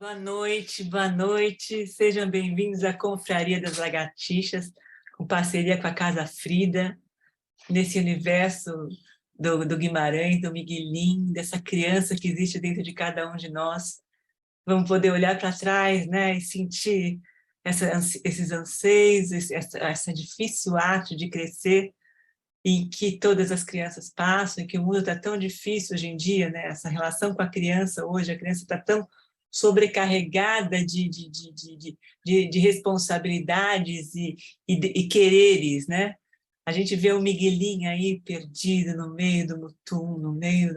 Boa noite, sejam bem-vindos à Confraria das Lagartixas, com parceria com a Casa Frida, nesse universo do Guimarães, do Miguelinho, dessa criança que existe dentro de cada um de nós. Vamos poder olhar para trás, né, e sentir esses anseios, essa difícil arte de crescer, em que todas as crianças passam, e que o mundo está tão difícil hoje em dia, né? Essa relação com a criança hoje, a criança está tão sobrecarregada de responsabilidades e quereres, né? A gente vê o Miguelinho aí perdido no meio do mutum, no meio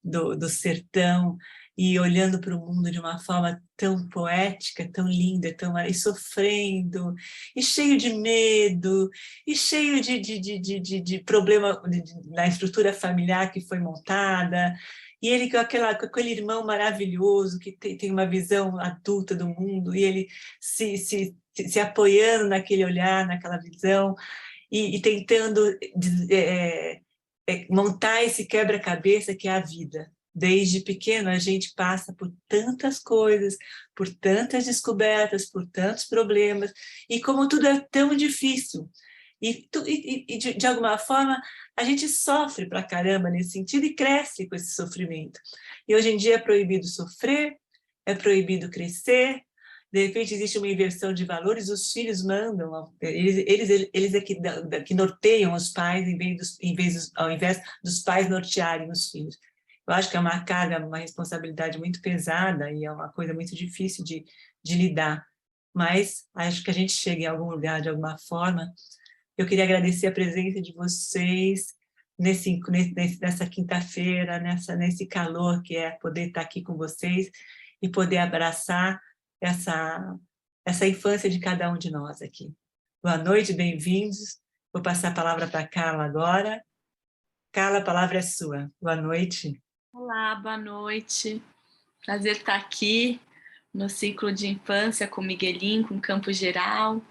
do sertão, e olhando para o mundo de uma forma tão poética, tão linda, e sofrendo, e cheio de medo, e cheio de problema na estrutura familiar que foi montada, e ele com aquele irmão maravilhoso que tem uma visão adulta do mundo, e ele se apoiando naquele olhar, naquela visão, e tentando montar esse quebra-cabeça que é a vida. Desde pequeno, a gente passa por tantas coisas, por tantas descobertas, por tantos problemas, e como tudo é tão difícil, de alguma forma, a gente sofre pra caramba nesse sentido e cresce com esse sofrimento. E hoje em dia é proibido sofrer, é proibido crescer, de repente existe uma inversão de valores, os filhos mandam, eles é que norteiam os pais ao invés dos pais nortearem os filhos. Eu acho que é uma carga, uma responsabilidade muito pesada e é uma coisa muito difícil de lidar, mas acho que a gente chega em algum lugar de alguma forma. Eu queria agradecer a presença de vocês nessa quinta-feira, nesse calor que é poder estar aqui com vocês e poder abraçar essa infância de cada um de nós aqui. Boa noite, bem-vindos. Vou passar a palavra para a Carla agora. Carla, a palavra é sua. Boa noite. Olá, boa noite. Prazer estar aqui no ciclo de infância com Miguelinho, com Campo Geral,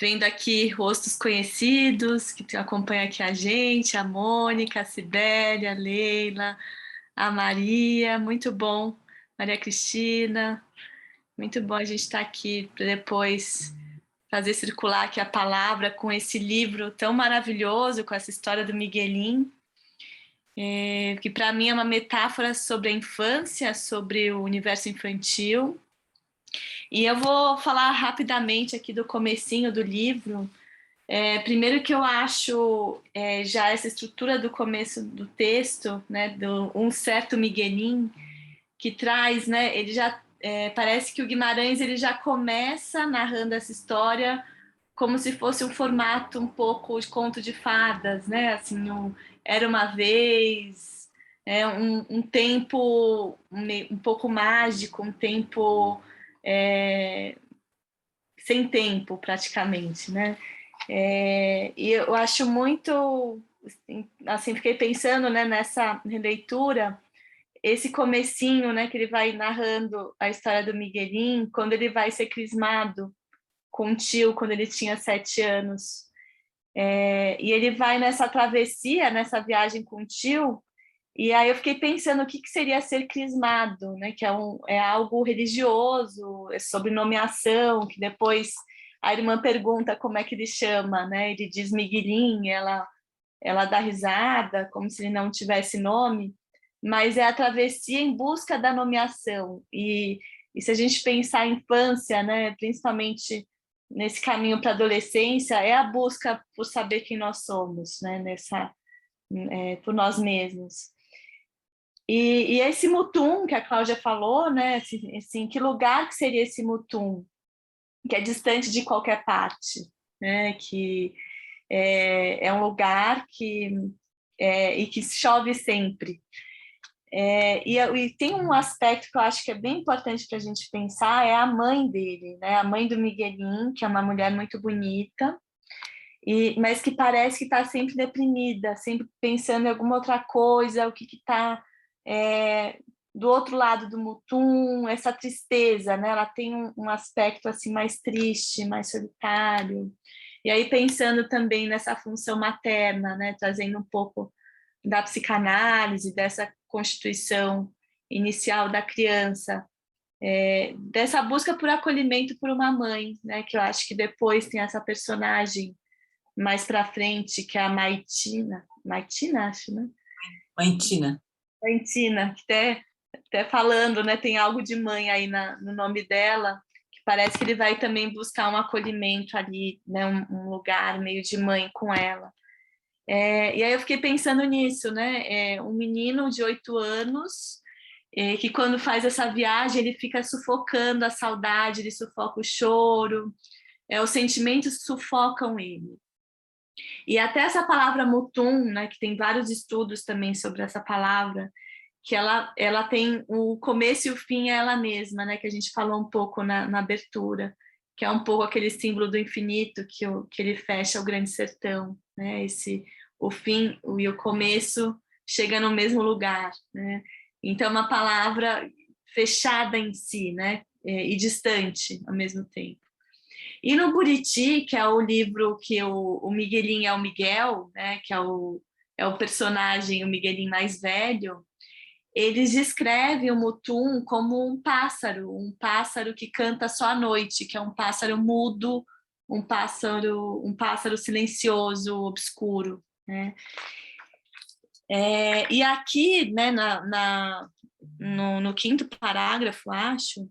vendo aqui rostos conhecidos que acompanham aqui a gente, a Mônica, a Sibélia, a Leila, a Maria, muito bom, Maria Cristina, muito bom a gente estar aqui para depois fazer circular aqui a palavra com esse livro tão maravilhoso, com essa história do Miguelinho, que para mim é uma metáfora sobre a infância, sobre o universo infantil. E eu vou falar rapidamente aqui do comecinho do livro. Primeiro que eu acho já essa estrutura do começo do texto, né, do um certo Miguelinho, que traz, né, ele já parece que o Guimarães ele já começa narrando essa história como se fosse um formato um pouco de conto de fadas, né? Assim, era uma vez, um tempo um pouco mágico, um tempo sem tempo, praticamente, né? E eu acho muito, assim, fiquei pensando, né, nessa releitura, esse comecinho, né, que ele vai narrando a história do Miguelinho, quando ele vai ser crismado com o tio, quando ele tinha 7 anos. E ele vai nessa travessia, nessa viagem com o tio, e aí eu fiquei pensando o que seria ser crismado, né? Que é algo religioso, é sobre nomeação, que depois a irmã pergunta como é que ele chama, né? Ele diz Miguelinho, ela dá risada, como se ele não tivesse nome, mas é a travessia em busca da nomeação. E se a gente pensar a infância, né? Principalmente nesse caminho para a adolescência, é a busca por saber quem nós somos, né? Por nós mesmos. E esse mutum que a Cláudia falou, né? Assim, que lugar que seria esse mutum? Que é distante de qualquer parte, né? Que é um lugar e que chove sempre. E tem um aspecto que eu acho que é bem importante para a gente pensar, é a mãe dele, né? A mãe do Miguelinho, que é uma mulher muito bonita, mas que parece que está sempre deprimida, sempre pensando em alguma outra coisa, o que está do outro lado do mutum, essa tristeza, né? Ela tem um aspecto assim mais triste, mais solitário. E aí pensando também nessa função materna, né? Trazendo um pouco da psicanálise, dessa constituição inicial da criança, dessa busca por acolhimento por uma mãe, né? Que eu acho que depois tem essa personagem mais para frente, que é a Maitina, acho, né? Mãe Maitina, que até falando, né? Tem algo de mãe aí no nome dela, que parece que ele vai também buscar um acolhimento ali, né? Um lugar meio de mãe com ela. E aí eu fiquei pensando nisso, né? Um menino de 8 anos que quando faz essa viagem ele fica sufocando a saudade, ele sufoca o choro, os sentimentos sufocam ele. E até essa palavra mutum, né, que tem vários estudos também sobre essa palavra, que ela tem o começo e o fim é ela mesma, né, que a gente falou um pouco na abertura, que é um pouco aquele símbolo do infinito que ele fecha o grande sertão, né, o fim e o começo chega no mesmo lugar, né? Então, uma palavra fechada em si, né, e distante ao mesmo tempo. E no Buriti, que é o livro que o Miguelinho é o Miguel, né, que é o personagem, o Miguelinho mais velho, eles descrevem o Mutum como um pássaro que canta só à noite, que é um pássaro mudo, um pássaro silencioso, obscuro, né? E aqui, né, no quinto parágrafo, acho,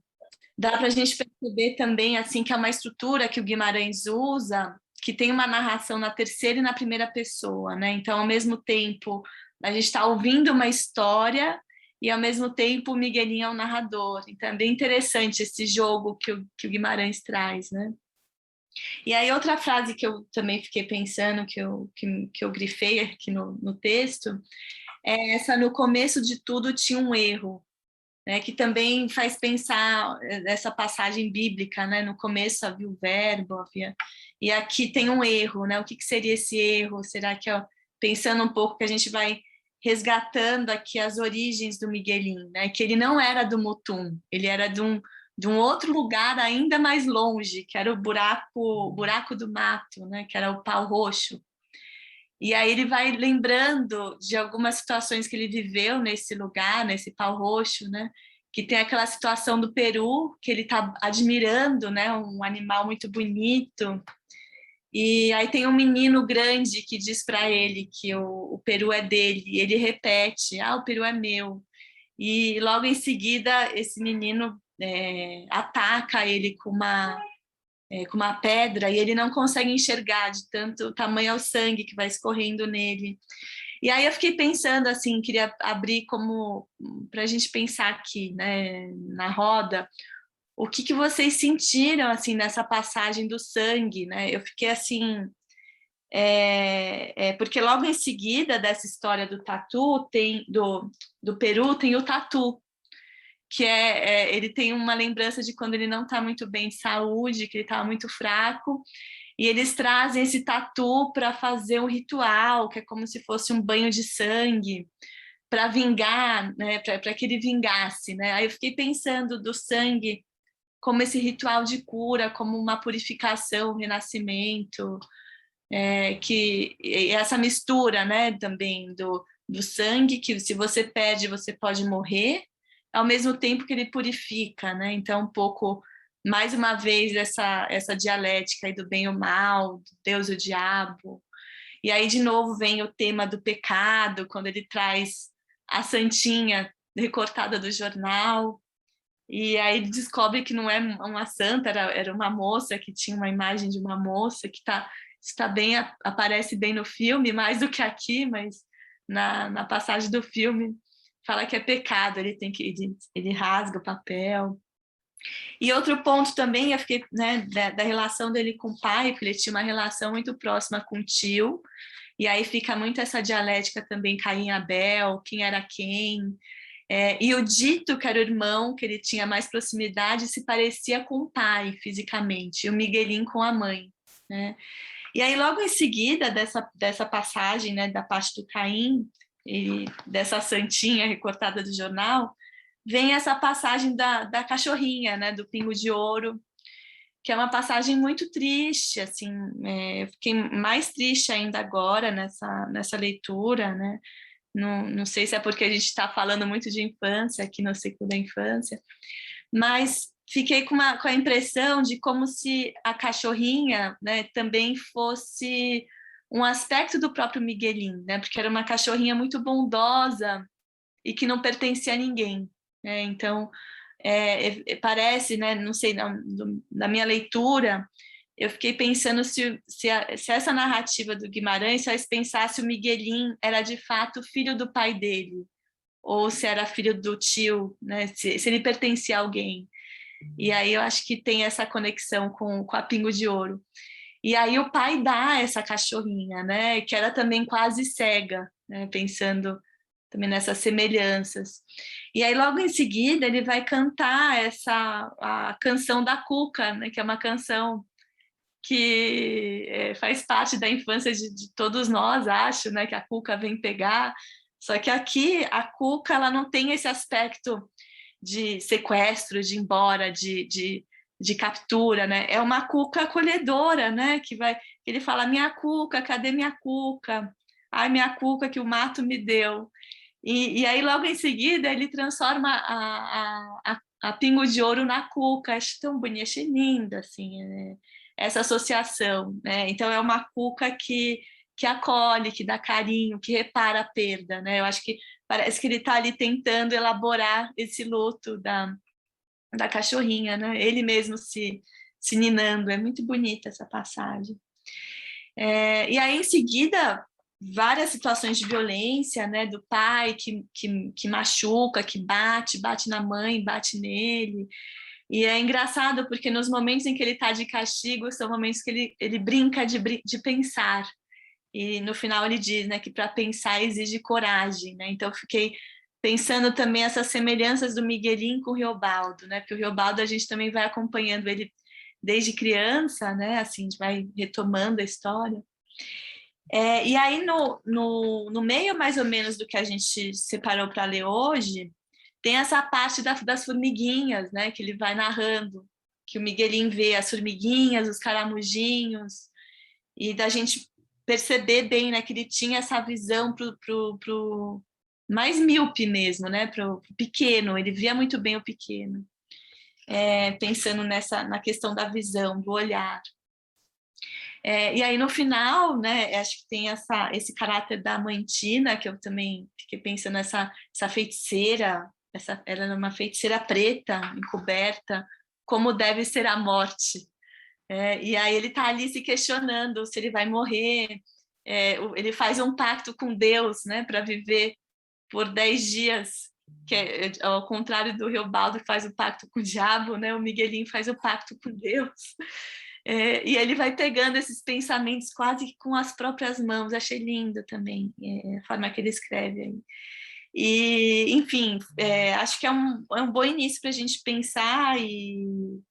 dá para a gente perceber também assim que é uma estrutura que o Guimarães usa, que tem uma narração na terceira e na primeira pessoa, né? Então, ao mesmo tempo, a gente está ouvindo uma história e, ao mesmo tempo, o Miguelinho é o narrador. Então, é bem interessante esse jogo que o Guimarães traz, né? E aí, outra frase que eu também fiquei pensando, que eu grifei aqui no texto, é essa: no começo de tudo tinha um erro, né, que também faz pensar essa passagem bíblica, né? No começo havia o verbo, e aqui tem um erro, né? O que seria esse erro? Será que, pensando um pouco, que a gente vai resgatando aqui as origens do Miguelinho, né? Que ele não era do Mutum, ele era de um outro lugar ainda mais longe, que era o buraco do mato, né? Que era o pau roxo. E aí ele vai lembrando de algumas situações que ele viveu nesse lugar, nesse pau roxo, né? Que tem aquela situação do Peru, que ele está admirando, né? Um animal muito bonito. E aí tem um menino grande que diz para ele que o Peru é dele. E ele repete: o Peru é meu. E logo em seguida esse menino ataca ele com uma pedra e ele não consegue enxergar de tanto tamanho é o sangue que vai escorrendo nele. E aí eu fiquei pensando assim, queria abrir como para a gente pensar aqui, né, na roda, o que vocês sentiram assim nessa passagem do sangue, né? Eu fiquei assim, porque logo em seguida dessa história do tatu do Peru tem o tatu, que ele tem uma lembrança de quando ele não está muito bem de saúde, que ele estava muito fraco, e eles trazem esse tatu para fazer um ritual, que é como se fosse um banho de sangue, para vingar, né, para que ele vingasse, né? Aí eu fiquei pensando do sangue como esse ritual de cura, como uma purificação, um renascimento, que essa mistura, né, também do sangue, que se você perde, você pode morrer, ao mesmo tempo que ele purifica, né? Então, um pouco, mais uma vez, essa dialética aí do bem e o mal, do Deus e o diabo. E aí, de novo, vem o tema do pecado, quando ele traz a santinha recortada do jornal, e aí ele descobre que não é uma santa, era uma moça, que tinha uma imagem de uma moça, que está bem, aparece bem no filme, mais do que aqui, mas na passagem do filme fala que é pecado, ele rasga o papel. E outro ponto também, eu fiquei, né, da relação dele com o pai, que ele tinha uma relação muito próxima com o tio, e aí fica muito essa dialética também, Caim e Abel, quem era quem. E o Dito, que era o irmão, que ele tinha mais proximidade, se parecia com o pai fisicamente, e o Miguelinho com a mãe, né? E aí, logo em seguida dessa passagem, né, da parte do Caim, e dessa santinha recortada do jornal, vem essa passagem da cachorrinha, né, do Pingo de Ouro, que é uma passagem muito triste, assim, eu fiquei mais triste ainda agora nessa leitura, né? Não sei se é porque a gente está falando muito de infância aqui no ciclo da infância, mas fiquei com a impressão de como se a cachorrinha, né, também fosse um aspecto do próprio Miguelín, né, porque era uma cachorrinha muito bondosa e que não pertencia a ninguém, né? Então, parece, né, não sei, na minha leitura, eu fiquei pensando se essa narrativa do Guimarães faz pensar se o Miguelín era de fato filho do pai dele, ou se era filho do tio, né, se ele pertencia a alguém. E aí eu acho que tem essa conexão com a Pingo de Ouro. E aí o pai dá essa cachorrinha, né, que era também quase cega, né, pensando também nessas semelhanças. E aí logo em seguida ele vai cantar a canção da Cuca, né, que é uma canção que faz parte da infância de todos nós, acho, né, que a Cuca vem pegar. Só que aqui a Cuca ela não tem esse aspecto de sequestro, de ir embora, de captura, né? É uma Cuca acolhedora, né? Que ele fala: minha Cuca, cadê minha Cuca? Ai, minha Cuca que o mato me deu. E aí, logo em seguida, ele transforma a Pingo de Ouro na Cuca. Acho tão bonita, achei linda, assim, né? Essa associação, né? Então, é uma Cuca que acolhe, que dá carinho, que repara a perda, né? Eu acho que parece que ele está ali tentando elaborar esse luto da cachorrinha, né? Ele mesmo se ninando. É muito bonita essa passagem. E aí, em seguida, várias situações de violência, né, do pai que machuca, que bate na mãe, bate nele. E é engraçado porque nos momentos em que ele está de castigo são momentos que ele brinca de pensar. E no final ele diz, né, que para pensar exige coragem, né? Então eu fiquei pensando também essas semelhanças do Miguelín com o Riobaldo, né? Porque o Riobaldo a gente também vai acompanhando ele desde criança, né? Assim, a gente vai retomando a história. E aí, no meio mais ou menos do que a gente separou para ler hoje, tem essa parte das formiguinhas, né, que ele vai narrando, que o Miguelín vê as formiguinhas, os caramujinhos, e da gente perceber bem, né, que ele tinha essa visão pro mais míope mesmo, né, pro pequeno, ele via muito bem o pequeno, pensando na questão da visão, do olhar. E aí no final, né, acho que tem esse caráter da mãe Tina, que eu também fiquei pensando essa feiticeira, ela era uma feiticeira preta, encoberta, como deve ser a morte. E aí ele está ali se questionando se ele vai morrer, ele faz um pacto com Deus, né, para viver por 10 dias, que ao contrário do Riobaldo que faz o pacto com o diabo, né, o Miguelín faz o pacto com Deus. E ele vai pegando esses pensamentos quase que com as próprias mãos. Achei lindo também a forma que ele escreve aí. E, enfim, acho que é um bom início para a gente pensar e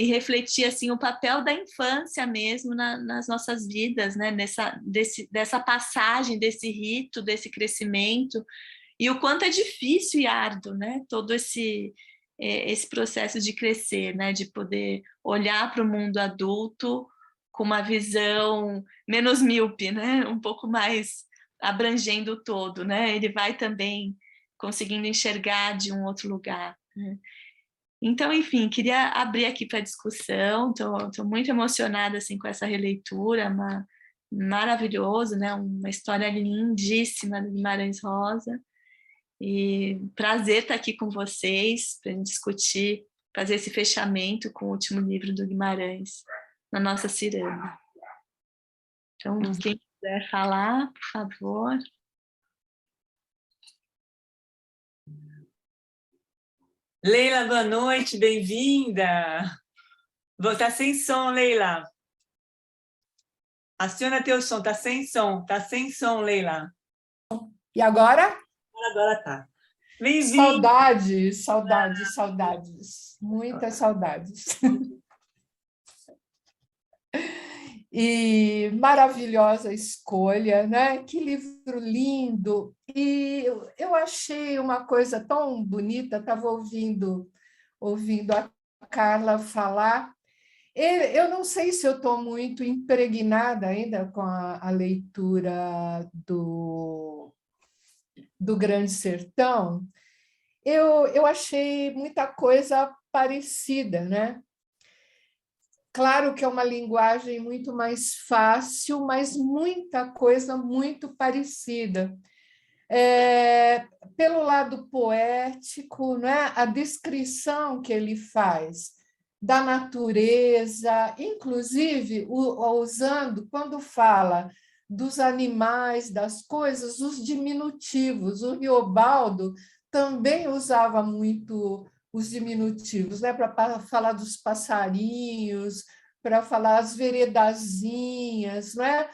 refletir assim o papel da infância mesmo nas nossas vidas, né? Dessa passagem, desse rito, desse crescimento, e o quanto é difícil e árduo, né? Todo esse processo de crescer, né? De poder olhar para o mundo adulto com uma visão menos míope, né? Um pouco mais abrangendo o todo, né? Ele vai também conseguindo enxergar de um outro lugar, né? Então, enfim, queria abrir aqui para discussão. Estou muito emocionada assim com essa releitura, maravilhoso, né? Uma história lindíssima do Guimarães Rosa. E prazer estar aqui com vocês para discutir, fazer esse fechamento com o último livro do Guimarães na nossa ciranda. Então, quem quiser falar, por favor. Leila, boa noite, bem-vinda. Tá sem som, Leila. Aciona teu som, tá sem som, Leila. E agora? Agora tá. Bem-vinda. Saudades. Muitas saudades. E maravilhosa escolha, né? Que livro lindo! E eu achei uma coisa tão bonita, estava ouvindo a Carla falar. Eu não sei se eu estou muito impregnada ainda com a leitura do Grande Sertão. eu achei muita coisa parecida, né? Claro que é uma linguagem muito mais fácil, mas muita coisa muito parecida. Pelo lado poético, né? A descrição que ele faz da natureza, inclusive usando, quando fala dos animais, das coisas, os diminutivos. O Riobaldo também usava muito os diminutivos, né? Para falar dos passarinhos, para falar as veredazinhas, né?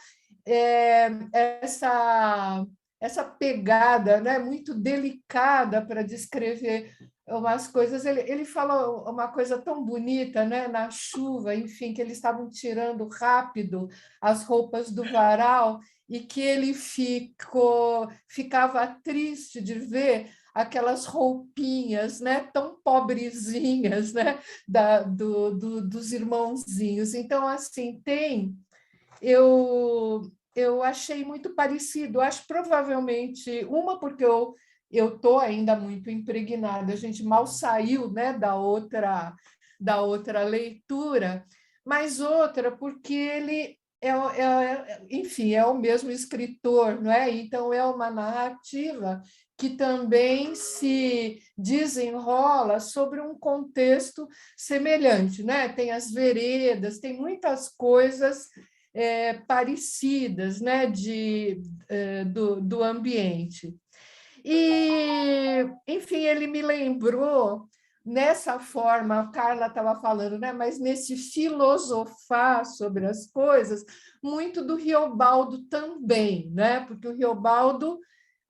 Essa pegada, né, muito delicada para descrever umas coisas. Ele fala uma coisa tão bonita, né, na chuva, enfim, que eles estavam tirando rápido as roupas do varal e que ele ficava triste de ver aquelas roupinhas, né, tão pobrezinhas, né, dos irmãozinhos. Então, assim, eu achei muito parecido. Acho provavelmente porque eu estou ainda muito impregnada. A gente mal saiu, né, da outra leitura, mas outra porque ele enfim, é o mesmo escritor, não é? Então é uma narrativa que também se desenrola sobre um contexto semelhante, né? Tem as veredas, tem muitas coisas parecidas, né, do ambiente. E, enfim, ele me lembrou, nessa forma, a Carla estava falando, né, mas nesse filosofar sobre as coisas, muito do Riobaldo também, né, porque o Riobaldo,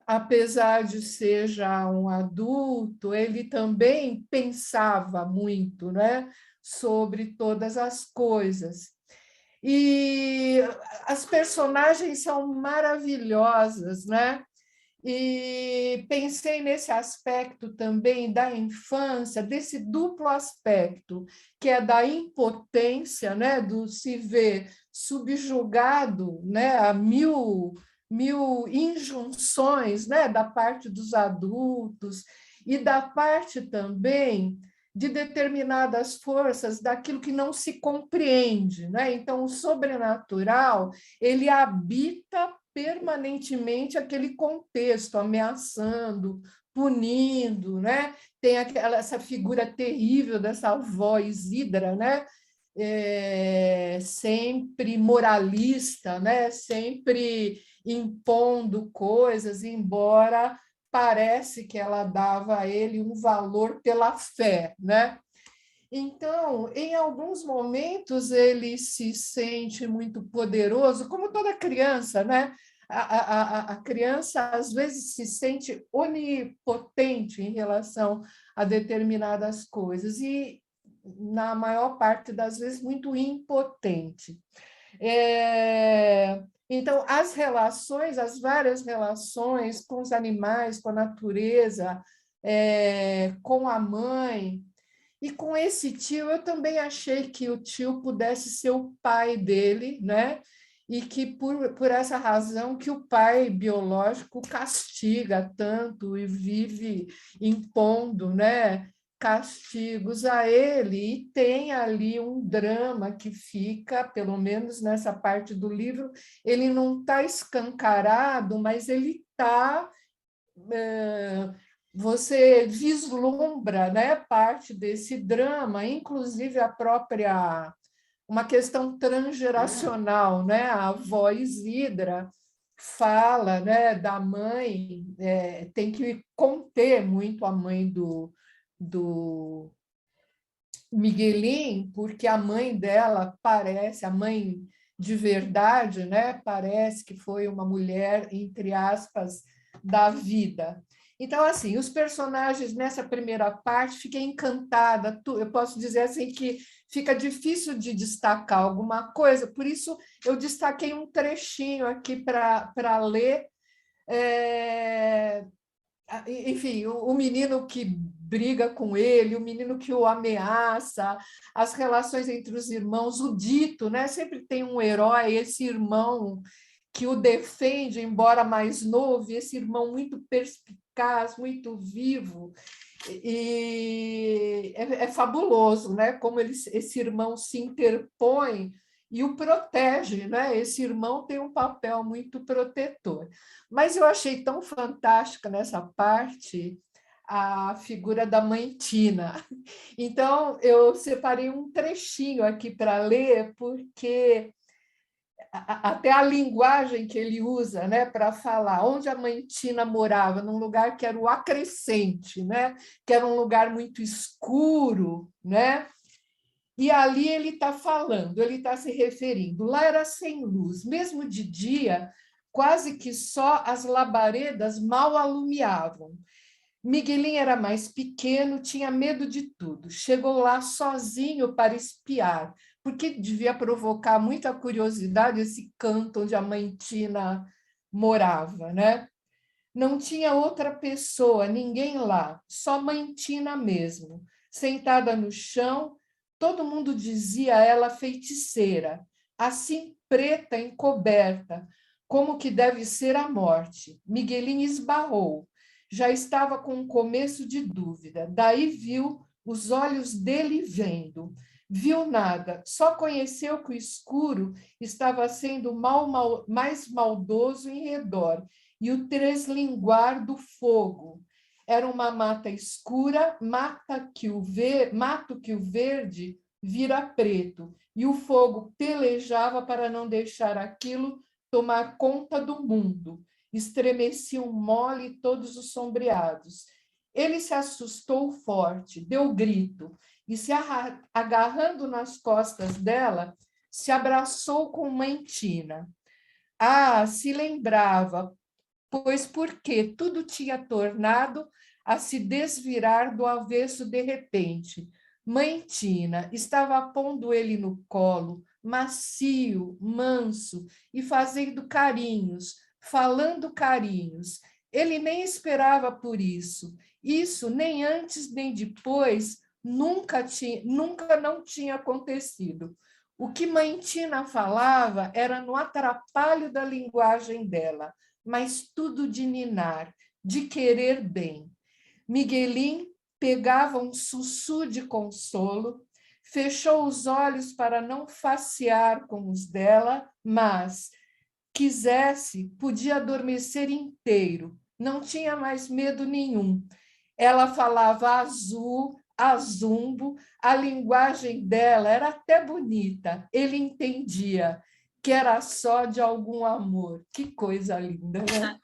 apesar de ser já um adulto, ele também pensava muito, né, sobre todas as coisas. E as personagens são maravilhosas, né? E pensei nesse aspecto também da infância, desse duplo aspecto, que é da impotência, né? Do se ver subjugado, né? A mil injunções, né? Da parte dos adultos e da parte também de determinadas forças daquilo que não se compreende, né? Então, o sobrenatural, ele habita permanentemente aquele contexto, ameaçando, punindo, né? Tem essa figura terrível dessa avó Isidra, né? Sempre moralista, né? Sempre impondo coisas, embora parece que ela dava a ele um valor pela fé, né? Então, em alguns momentos, ele se sente muito poderoso, como toda criança, né? A criança, às vezes, se sente onipotente em relação a determinadas coisas, e, na maior parte das vezes, muito impotente. Então, as várias relações com os animais, com a natureza, com a mãe, e com esse tio, eu também achei que o tio pudesse ser o pai dele, né? E que, por essa razão, que o pai biológico castiga tanto e vive impondo, né, castigos a ele. E tem ali um drama que fica, pelo menos nessa parte do livro, ele não está escancarado, mas ele está... você vislumbra, né, parte desse drama, inclusive uma questão transgeracional, né? A avó Isidra fala, né, da mãe, tem que conter muito a mãe do Miguelin, porque a mãe dela parece, a mãe de verdade, né, parece que foi uma mulher, entre aspas, da vida. Então, assim, os personagens nessa primeira parte, fiquei encantada. Eu posso dizer assim que fica difícil de destacar alguma coisa, por isso eu destaquei um trechinho aqui para ler. Enfim, o menino que briga com ele, o menino que o ameaça, as relações entre os irmãos, o dito, né? Sempre tem um herói, esse irmão que o defende, embora mais novo, e esse irmão muito eficaz, muito vivo, e é fabuloso, né? Como esse irmão se interpõe e o protege, né? Esse irmão tem um papel muito protetor. Mas eu achei tão fantástica nessa parte a figura da mãe Tina. Então, eu separei um trechinho aqui para ler, porque até a linguagem que ele usa, né, para falar onde a mãe Tina morava, num lugar que era o Acrescente, né, que era um lugar muito escuro, né? E ali ele está falando, ele está se referindo. Lá era sem luz, mesmo de dia, quase que só as labaredas mal alumiavam. Miguelinho era mais pequeno, tinha medo de tudo. Chegou lá sozinho para espiar, porque devia provocar muita curiosidade esse canto onde a mãe Tina morava, né? Não tinha outra pessoa, ninguém lá, só mãe Tina mesmo. Sentada no chão, todo mundo dizia ela feiticeira, assim preta, encoberta, como que deve ser a morte. Miguelinho esbarrou. Já estava com um começo de dúvida. Daí viu os olhos dele vendo. Viu nada, só conheceu que o escuro estava sendo mais maldoso em redor, e o treslinguar do fogo. Era uma mata escura, mato que o verde vira preto, e o fogo pelejava para não deixar aquilo tomar conta do mundo. Estremeciam mole todos os sombreados. Ele se assustou forte, deu grito, e se agarrando nas costas dela, se abraçou com mãe Tina. Ah, se lembrava, pois porque tudo tinha tornado a se desvirar do avesso de repente. Mãe Tina estava pondo ele no colo, macio, manso, e fazendo carinhos, falando carinhos. Ele nem esperava por isso. Isso nem antes nem depois nunca não tinha acontecido. O que mãe Tina falava era no atrapalho da linguagem dela, mas tudo de ninar, de querer bem. Miguelim pegava um sussu de consolo, fechou os olhos para não facear com os dela, mas, quisesse, podia adormecer inteiro, não tinha mais medo nenhum. Ela falava azul, azumbo, a linguagem dela era até bonita, ele entendia que era só de algum amor. Que coisa linda, né?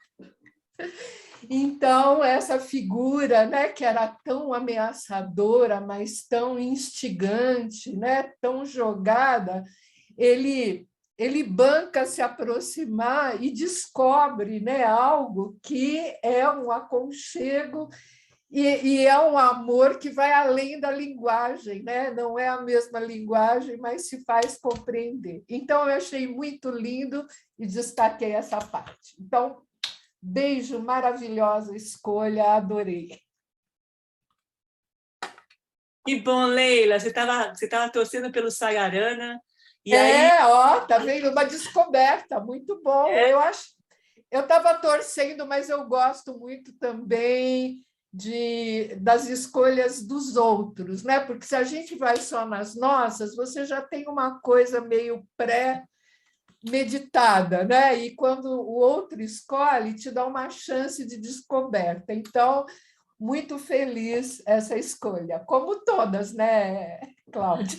Então, essa figura, né, que era tão ameaçadora, mas tão instigante, né, tão jogada, ele banca se aproximar e descobre, né, algo que é um aconchego e é um amor que vai além da linguagem, né? Não é a mesma linguagem, mas se faz compreender. Então, eu achei muito lindo e destaquei essa parte. Então, beijo, maravilhosa escolha, adorei. Que bom, Leila, você tava torcendo pelo Sagarana, e aí... Ó, tá vendo? Uma descoberta, muito bom. Eu estava torcendo, mas eu gosto muito também das escolhas dos outros, né? Porque se a gente vai só nas nossas, você já tem uma coisa meio pré-meditada, né? E quando o outro escolhe, te dá uma chance de descoberta. Então, muito feliz essa escolha, como todas, né, Cláudia?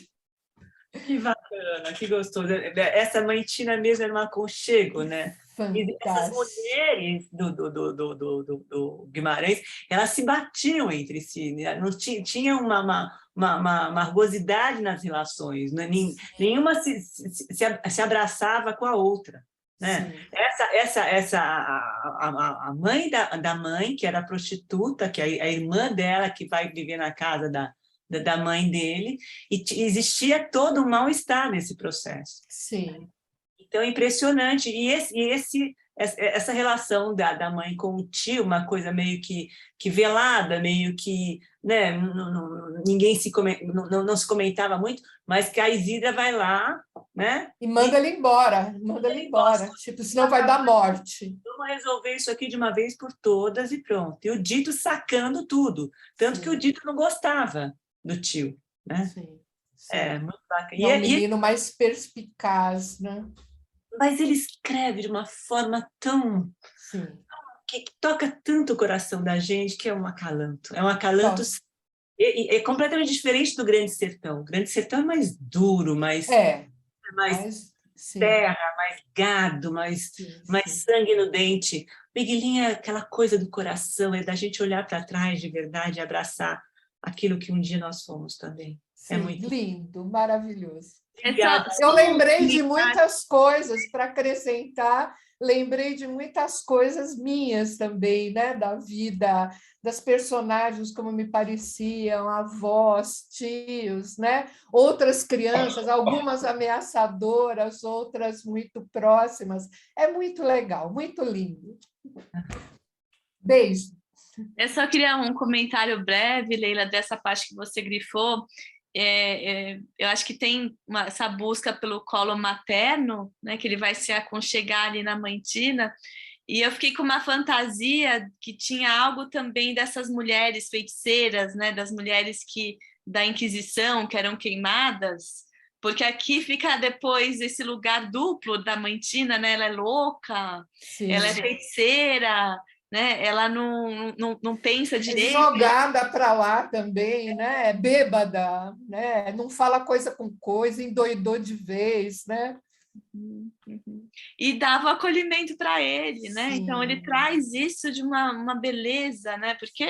Que bacana, que gostoso. Essa mãe Tina mesmo era um aconchego, né? E essas Fantástico. mulheres do Guimarães, elas se batiam entre si, né? Não tinha uma argosidade nas relações, né? Nenhuma se abraçava com a outra, né? A mãe da mãe, que era prostituta, que é a irmã dela, que vai viver na casa da mãe dele, e existia todo um mal-estar nesse processo. Sim. Então, é impressionante. E essa relação da mãe com o tio, uma coisa meio que velada, meio que, né, ninguém não se comentava muito, mas que a Isidra vai lá, né? E manda ele embora, manda ele embora. Tipo, senão vai dar morte. Vamos resolver isso aqui de uma vez por todas e pronto. E o Dito sacando tudo. Tanto Sim. que o Dito não gostava do tio, né? Sim, sim. É, muito bacana. É um menino mais perspicaz, né? Mas ele escreve de uma forma tão... Sim. que toca tanto o coração da gente, que é um acalanto. É um acalanto... É completamente diferente do Grande Sertão. O Grande Sertão é mais duro, mais terra, mais gado, mais sangue no dente. Miguelinho é aquela coisa do coração, é da gente olhar para trás de verdade e abraçar aquilo que um dia nós fomos também. Sim, é muito lindo, maravilhoso. Obrigada. Eu lembrei de muitas coisas para acrescentar, lembrei de muitas coisas minhas também, né, da vida, das personagens como me pareciam, avós, tios, né, outras crianças, algumas ameaçadoras, outras muito próximas. É muito legal, muito lindo. Beijo. Eu só queria um comentário breve, Leila, dessa parte que você grifou. Eu acho que tem essa busca pelo colo materno, né, que ele vai se aconchegar ali na mãe Tina, e eu fiquei com uma fantasia que tinha algo também dessas mulheres feiticeiras, né, das mulheres da Inquisição, que eram queimadas, porque aqui fica depois esse lugar duplo da mãe Tina, né, ela é louca, sim, ela é feiticeira, né? Ela não pensa direito. Jogada para lá também, né? Bêbada, né? Não fala coisa com coisa, endoidou de vez, né? E dava acolhimento para ele, né? Sim. Então ele traz isso de uma beleza, né? Porque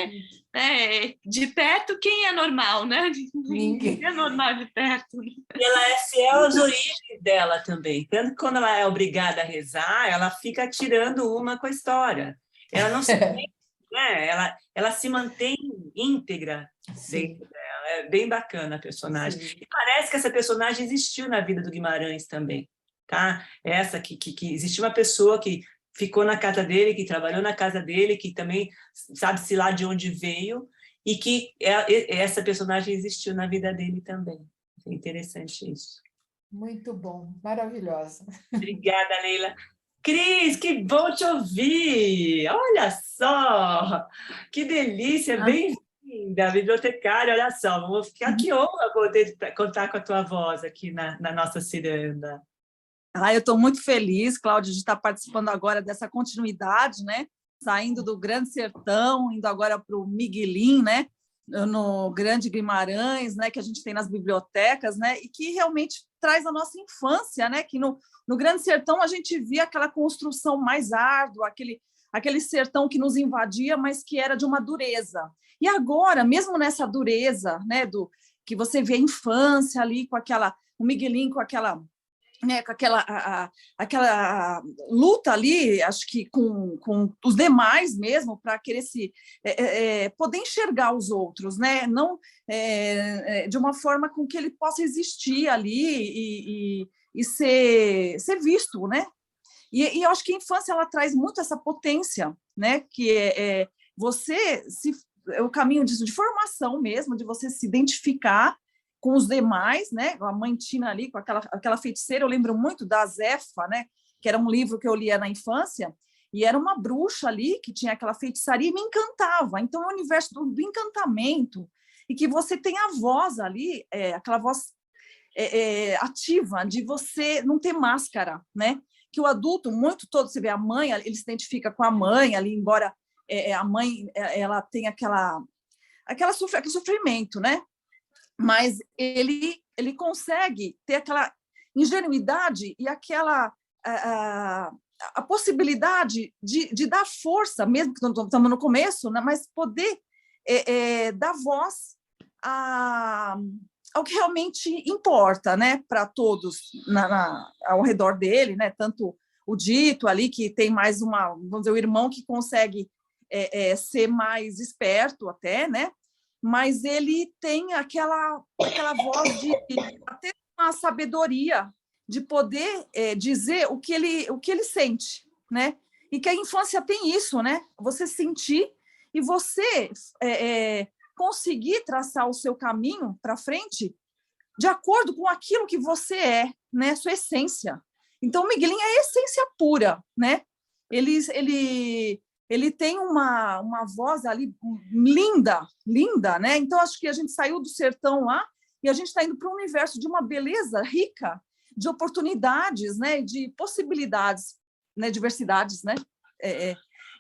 né, de perto quem é normal, né? Ninguém é normal de perto. E ela é fiel às origens dela também. Tanto que quando ela é obrigada a rezar, ela fica tirando uma com a história. Ela não se né? Ela se mantém íntegra dentro dela. É bem bacana a personagem. Sim. E parece que essa personagem existiu na vida do Guimarães também. Tá? Essa que existiu uma pessoa que ficou na casa dele, que trabalhou na casa dele, que também sabe-se lá de onde veio, e que essa personagem existiu na vida dele também. É interessante isso. Muito bom, maravilhosa. Obrigada, Leila. Cris, que bom te ouvir! Olha só! Que delícia! Bem-vinda, bibliotecária, olha só, vamos ficar que honra poder contar com a tua voz aqui na nossa ciranda. Eu estou muito feliz, Cláudia, de estar participando agora dessa continuidade, né? Saindo do Grande Sertão, indo agora para o Miguelim, né? No Grande Guimarães, né? Que a gente tem nas bibliotecas, né? E que realmente traz a nossa infância, né? Que no Grande Sertão a gente via aquela construção mais árdua, aquele sertão que nos invadia, mas que era de uma dureza. E agora, mesmo nessa dureza, né? Que você vê a infância ali com o Miguelim com aquela aquela luta ali, acho que com os demais mesmo, para querer poder enxergar os outros, né? Não de uma forma com que ele possa existir ali e ser visto, né? E eu acho que a infância ela traz muito essa potência, né? Que é o caminho disso, de formação mesmo, de você se identificar com os demais, né? A mãe Tina ali, com aquela feiticeira, eu lembro muito da Zefa, né? Que era um livro que eu lia na infância, e era uma bruxa ali que tinha aquela feitiçaria e me encantava. Então, é o universo do encantamento, e que você tem a voz ali, aquela voz ativa, de você não ter máscara, né? Que o adulto, muito você vê a mãe, ele se identifica com a mãe ali, embora a mãe ela tenha aquele sofrimento, né? Mas ele consegue ter aquela ingenuidade e aquela a possibilidade de dar força, mesmo que estamos no começo, né, mas poder dar voz ao que realmente importa, né, para todos ao redor dele, né, tanto o Dito ali, que tem mais vamos dizer, o irmão que consegue ser mais esperto até, né? Mas ele tem aquela voz de ter uma sabedoria de poder dizer o que ele sente, né? e que a infância tem isso, né? Você sentir e você conseguir traçar o seu caminho para frente de acordo com aquilo que você é, né? Sua essência. Então, o Miguelinho é a essência pura, né? Ele tem uma voz ali linda, linda, né? Então, acho que a gente saiu do sertão lá e a gente está indo para um universo de uma beleza rica, de oportunidades, né? De possibilidades, né? Diversidades, né?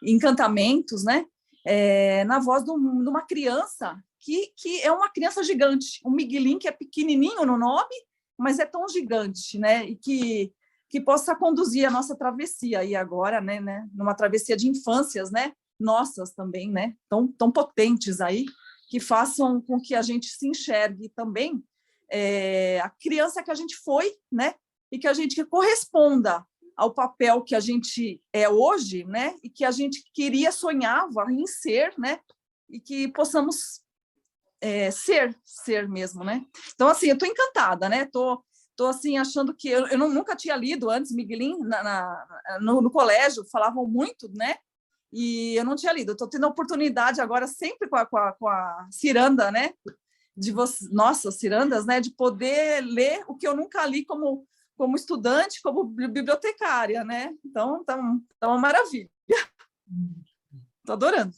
Encantamentos, né? Na voz de uma criança que é uma criança gigante. O Miguelinho, que é pequenininho no nome, mas é tão gigante, né? E que possa conduzir a nossa travessia aí agora, né? Numa travessia de infâncias, né? Nossas também, né? Tão potentes aí, que façam com que a gente se enxergue também a criança que a gente foi, né? E que a gente corresponda ao papel que a gente é hoje, né? E que a gente sonhava em ser, né? E que possamos ser mesmo, né? Então, assim, eu estou encantada, né? Tô assim, achando que eu nunca tinha lido antes Miguelinho no colégio, falavam muito, né? E eu não tinha lido. Estou tendo a oportunidade agora, sempre com a Ciranda, né? Nossas Cirandas, né? De poder ler o que eu nunca li como estudante, como bibliotecária, né? Então, tá uma maravilha. Estou adorando.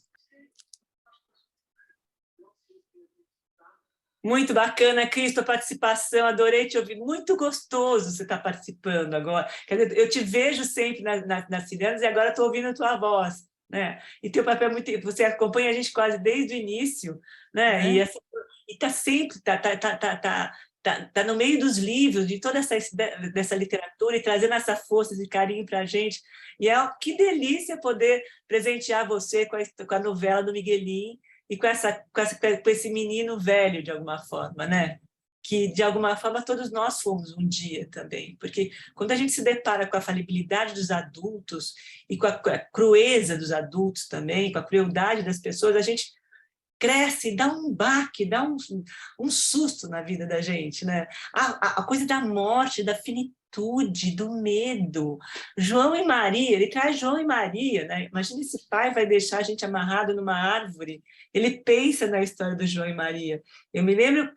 Muito bacana, Cris, tua participação, adorei te ouvir, muito gostoso você estar participando agora. Quer dizer, eu te vejo sempre nas Cirandas e agora estou ouvindo a tua voz, né? E teu papel é muito... Você acompanha a gente quase desde o início, né? E está sempre... Tá no meio dos livros, de toda dessa literatura, e trazendo essa força, esse carinho para a gente. E que delícia poder presentear você com a novela do Miguelinho, e com esse menino velho, de alguma forma, né? Que, de alguma forma, todos nós fomos um dia também. Porque quando a gente se depara com a falibilidade dos adultos e com a crueza dos adultos também, com a crueldade das pessoas, a gente cresce, dá um baque, dá um susto na vida da gente, né? A coisa da morte, da finitude, do medo. João e Maria, ele traz João e Maria, né? Imagina esse pai vai deixar a gente amarrado numa árvore. Ele pensa na história do João e Maria. Eu me lembro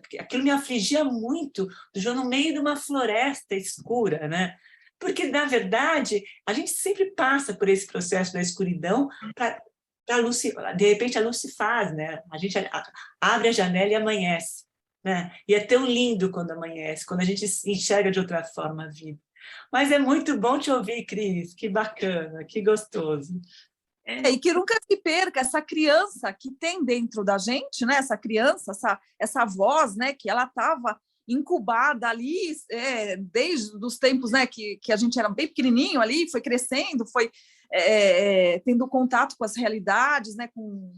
que aquilo me afligia muito, do João no meio de uma floresta escura, né? Porque, na verdade, a gente sempre passa por esse processo da escuridão para a luz, de repente a luz se faz, né? A gente abre a janela e amanhece, né? E é tão lindo quando amanhece, quando a gente enxerga de outra forma a vida. Mas é muito bom te ouvir, Cris, que bacana, que gostoso. E que nunca se perca essa criança que tem dentro da gente, né? Essa criança, essa voz, né? Que ela estava incubada ali desde os tempos, né? Que a gente era bem pequenininho ali, foi crescendo, foi tendo contato com as realidades, né? Com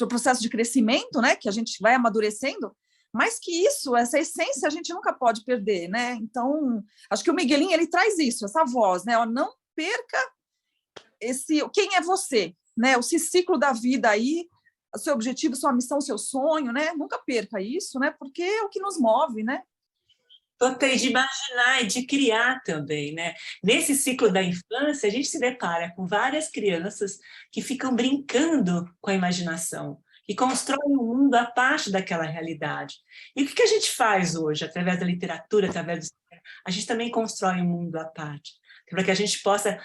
o processo de crescimento, né? Que a gente vai amadurecendo. Mais que isso, essa essência a gente nunca pode perder, né? Então, acho que o Miguelinho, ele traz isso, essa voz, né? Não perca quem é você, né? O ciclo da vida aí, o seu objetivo, sua missão, seu sonho, né? Nunca perca isso, né? Porque é o que nos move, né? De imaginar e de criar também, né? Nesse ciclo da infância, a gente se depara com várias crianças que ficam brincando com a imaginação, que constroem um mundo à parte daquela realidade. E o que a gente faz hoje, através da literatura, através do... A gente também constrói um mundo à parte, para que a gente possa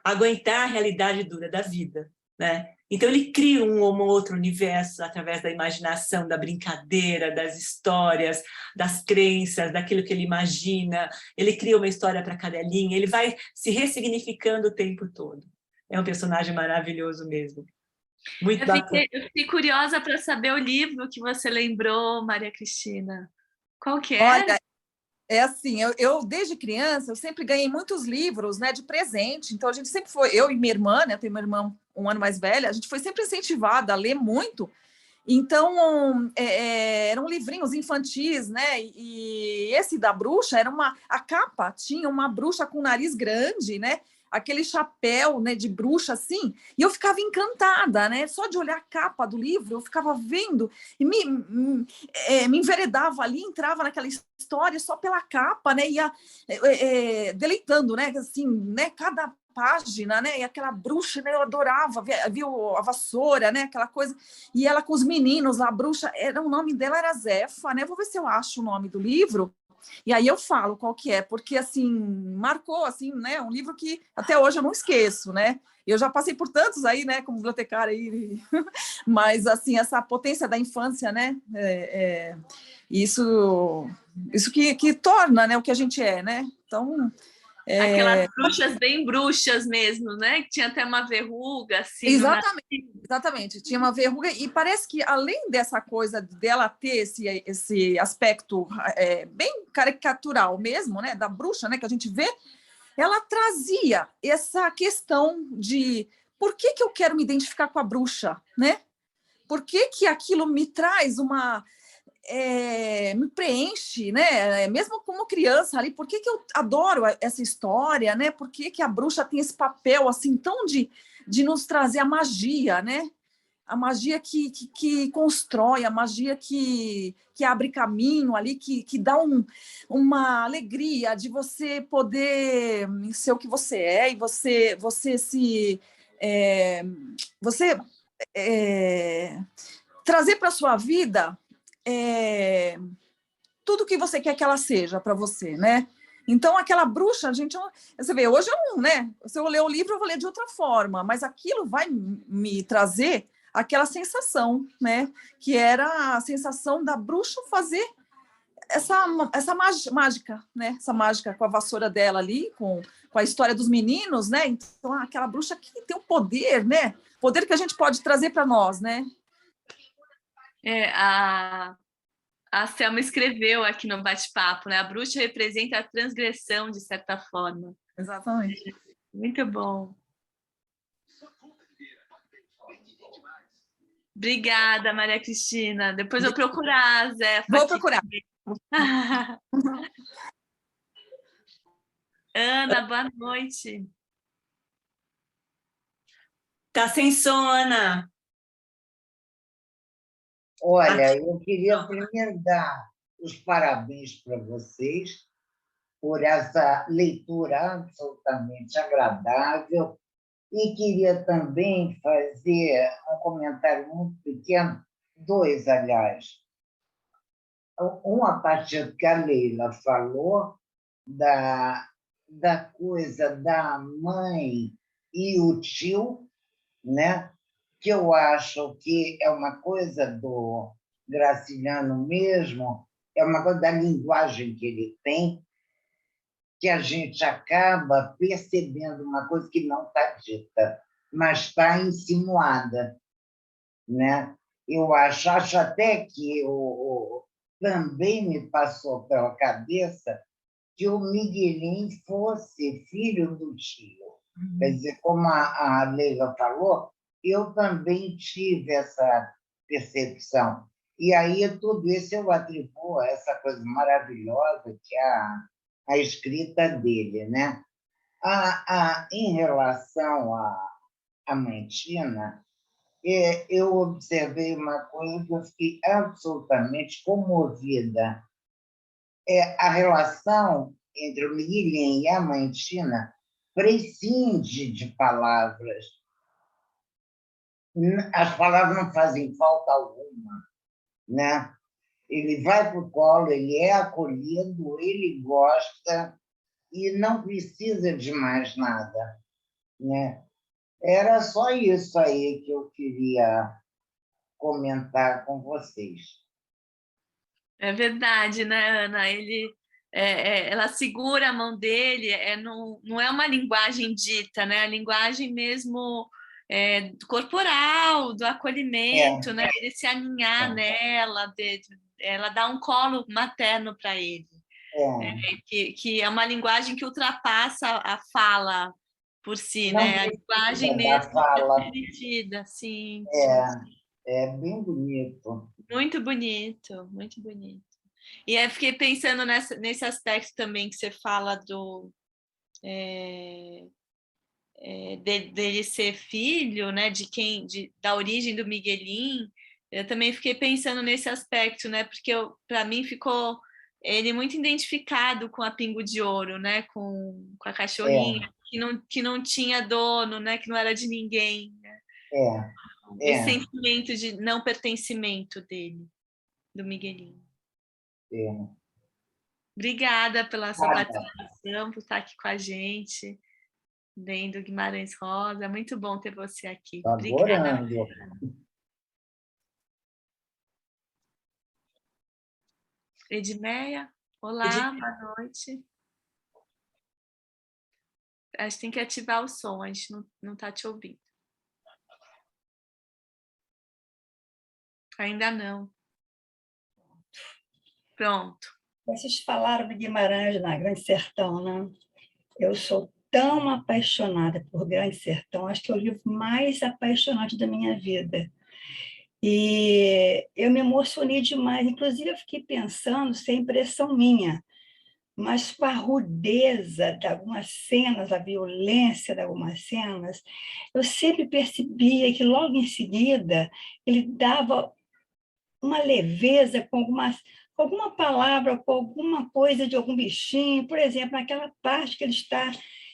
aguentar a realidade dura da vida, né? Então, ele cria um ou outro universo através da imaginação, da brincadeira, das histórias, das crenças, daquilo que ele imagina. Ele cria uma história para cada linha, ele vai se ressignificando o tempo todo. É um personagem maravilhoso mesmo. Muito bacana. Eu fiquei curiosa para saber o livro que você lembrou, Maria Cristina. Qual que é? Olha, é assim, eu desde criança, eu sempre ganhei muitos livros, né, de presente. Então, a gente sempre foi, eu e minha irmã, né, eu tenho uma irmã um ano mais velha, a gente foi sempre incentivada a ler muito. Então, eram livrinhos infantis, né? E esse da bruxa a capa tinha uma bruxa com nariz grande, né? aquele chapéu, né, de bruxa, assim, e eu ficava encantada, né? Só de olhar a capa do livro, eu ficava vendo e me enveredava ali, entrava naquela história só pela capa, né? Ia deleitando, né? Assim, né? Cada página, né? E aquela bruxa, né? Eu adorava, viu a vassoura, né? Aquela coisa. E ela com os meninos, a bruxa, o nome dela era Zefa, né? Vou ver se eu acho o nome do livro. E aí eu falo qual que é, porque assim, marcou assim, né? Um livro que até hoje eu não esqueço, né? Eu já passei por tantos aí, né, como bibliotecária aí, mas assim, essa potência da infância, né? Isso que torna, né, o que a gente é, né? Então, aquelas bruxas bem bruxas mesmo, né? Que tinha até uma verruga assim. Exatamente. Tinha uma verruga e parece que além dessa coisa dela ter esse aspecto bem caricatural mesmo, né, da bruxa, né, que a gente vê, ela trazia essa questão de por que eu quero me identificar com a bruxa, né? Por que aquilo me traz me preenche, né? Mesmo como criança ali, por que eu adoro essa história, né? Por que a bruxa tem esse papel assim tão de nos trazer a magia, né? A magia que constrói, a magia que abre caminho ali, que dá uma alegria de você poder ser o que você é e você se você trazer para a sua vida tudo que você quer que ela seja para você, né? Então, aquela bruxa, gente, você vê, hoje eu não, né? Se eu ler o livro, eu vou ler de outra forma, mas aquilo vai me trazer aquela sensação, né? Que era a sensação da bruxa fazer essa mágica, né? Essa mágica com a vassoura dela ali, com a história dos meninos, né? Então, aquela bruxa que tem um poder, né? Poder que a gente pode trazer para nós, né? A Selma escreveu aqui no bate-papo, né? A bruxa representa a transgressão, de certa forma. Exatamente. Muito bom. Obrigada, Maria Cristina. Depois eu vou procurar a Zefa. Vou procurar. Ana, boa noite. Tá sem som, Ana. Olha, eu queria primeiro dar os parabéns para vocês por essa leitura absolutamente agradável e queria também fazer um comentário muito pequeno, dois, aliás. Um, a partir do que a Leila falou, da coisa da mãe e o tio, né? Que eu acho que é uma coisa do Graciliano mesmo, é uma coisa da linguagem que ele tem, que a gente acaba percebendo uma coisa que não está dita, mas está insinuada, né? Eu acho até que também me passou pela cabeça que o Miguelim fosse filho do tio. Quer dizer, como a Leila falou, eu também tive essa percepção. E aí tudo isso eu atribuo a essa coisa maravilhosa que é a escrita dele, né? Em relação à mãe Tina, eu observei uma coisa que eu fiquei absolutamente comovida. A relação entre o Miguelinho e a mãe Tina prescinde de palavras. As palavras não fazem falta alguma, né? Ele vai para o colo, ele é acolhido, ele gosta e não precisa de mais nada, né? Era só isso aí que eu queria comentar com vocês. É verdade, né, Ana? Ela segura a mão dele, não é uma linguagem dita, né? A linguagem mesmo corporal, do acolhimento, né? Ele se aninhar nela, ela dá um colo materno para ele. Que é uma linguagem que ultrapassa a fala por si, Não né? A linguagem mesmo permitida, sim. É bem bonito. Muito bonito, muito bonito. E aí fiquei pensando nesse aspecto também que você fala dele ser filho, né, da origem do Miguelín, eu também fiquei pensando nesse aspecto, né, porque para mim ficou ele muito identificado com a Pingo de Ouro, né, com a cachorrinha, que não tinha dono, né, que não era de ninguém, né? Esse sentimento de não pertencimento dele, do Miguelín. Obrigada pela sua participação, por estar aqui com a gente, lendo Guimarães Rosa. É muito bom ter você aqui. Obrigada. Edmeia, olá, boa noite. A gente tem que ativar o som, a gente não está te ouvindo. Ainda não. Pronto. Vocês falaram de Guimarães na Grande Sertão, né? Eu sou tão apaixonada por Grande Sertão, acho que é o livro mais apaixonante da minha vida. E eu me emocionei demais, inclusive eu fiquei pensando se é impressão minha, mas com a rudeza de algumas cenas, a violência de algumas cenas, eu sempre percebia que logo em seguida ele dava uma leveza com alguma palavra, com alguma coisa de algum bichinho, por exemplo, naquela parte que ele está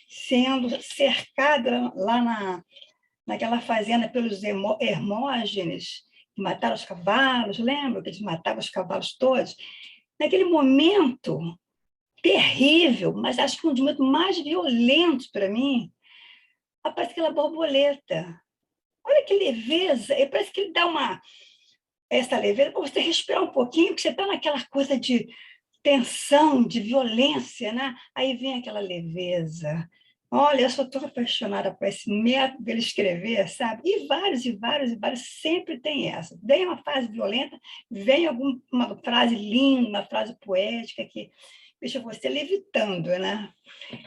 sendo cercado lá naquela fazenda pelos Hermógenes, que mataram os cavalos, lembra que eles matavam os cavalos todos? Naquele momento terrível, mas acho que um dos momentos mais violentos para mim, aparece aquela borboleta. Olha que leveza, e parece que ele dá essa leveza para você respirar um pouquinho, porque você está naquela coisa de tensão, de violência, né? Aí vem aquela leveza. Olha, eu sou tão apaixonada por esse método dele escrever, sabe? E vários, sempre tem essa. Vem uma fase violenta, vem uma frase linda, uma frase poética que deixa você levitando, né?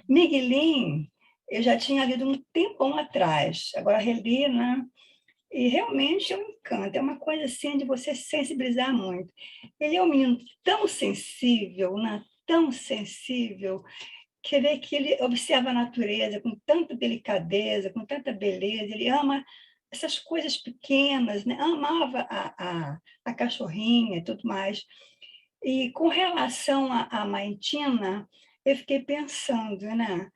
Miguelín, eu já tinha lido um tempão atrás, agora reli, né? E realmente é um encanto, é uma coisa assim de você se sensibilizar muito. Ele é um menino tão sensível, né? Tão sensível, que vê que ele observa a natureza com tanta delicadeza, com tanta beleza, ele ama essas coisas pequenas, né? Amava a cachorrinha e tudo mais. E com relação à mãe Tina, eu fiquei pensando, né?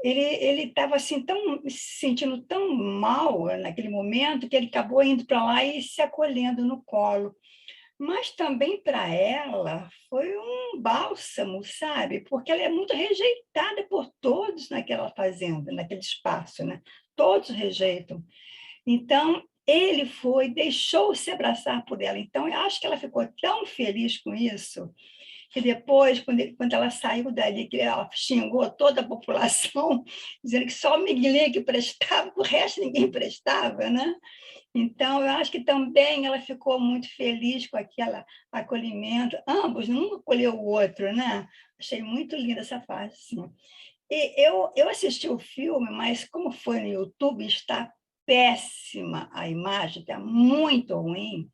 Ele estava assim, se sentindo tão mal naquele momento que ele acabou indo para lá e se acolhendo no colo. Mas também para ela foi um bálsamo, sabe? Porque ela é muito rejeitada por todos naquela fazenda, naquele espaço, né? Todos rejeitam. Então, ele deixou-se abraçar por ela. Então, eu acho que ela ficou tão feliz com isso que depois, quando ela saiu dali, que ela xingou toda a população, dizendo que só o Miguelinho que prestava, o resto ninguém prestava, né? Então, eu acho que também ela ficou muito feliz com aquele acolhimento. Ambos, um acolheu o outro, né? Achei muito linda essa fase. Assim. E eu assisti o filme, mas como foi no YouTube, está péssima a imagem, está muito ruim.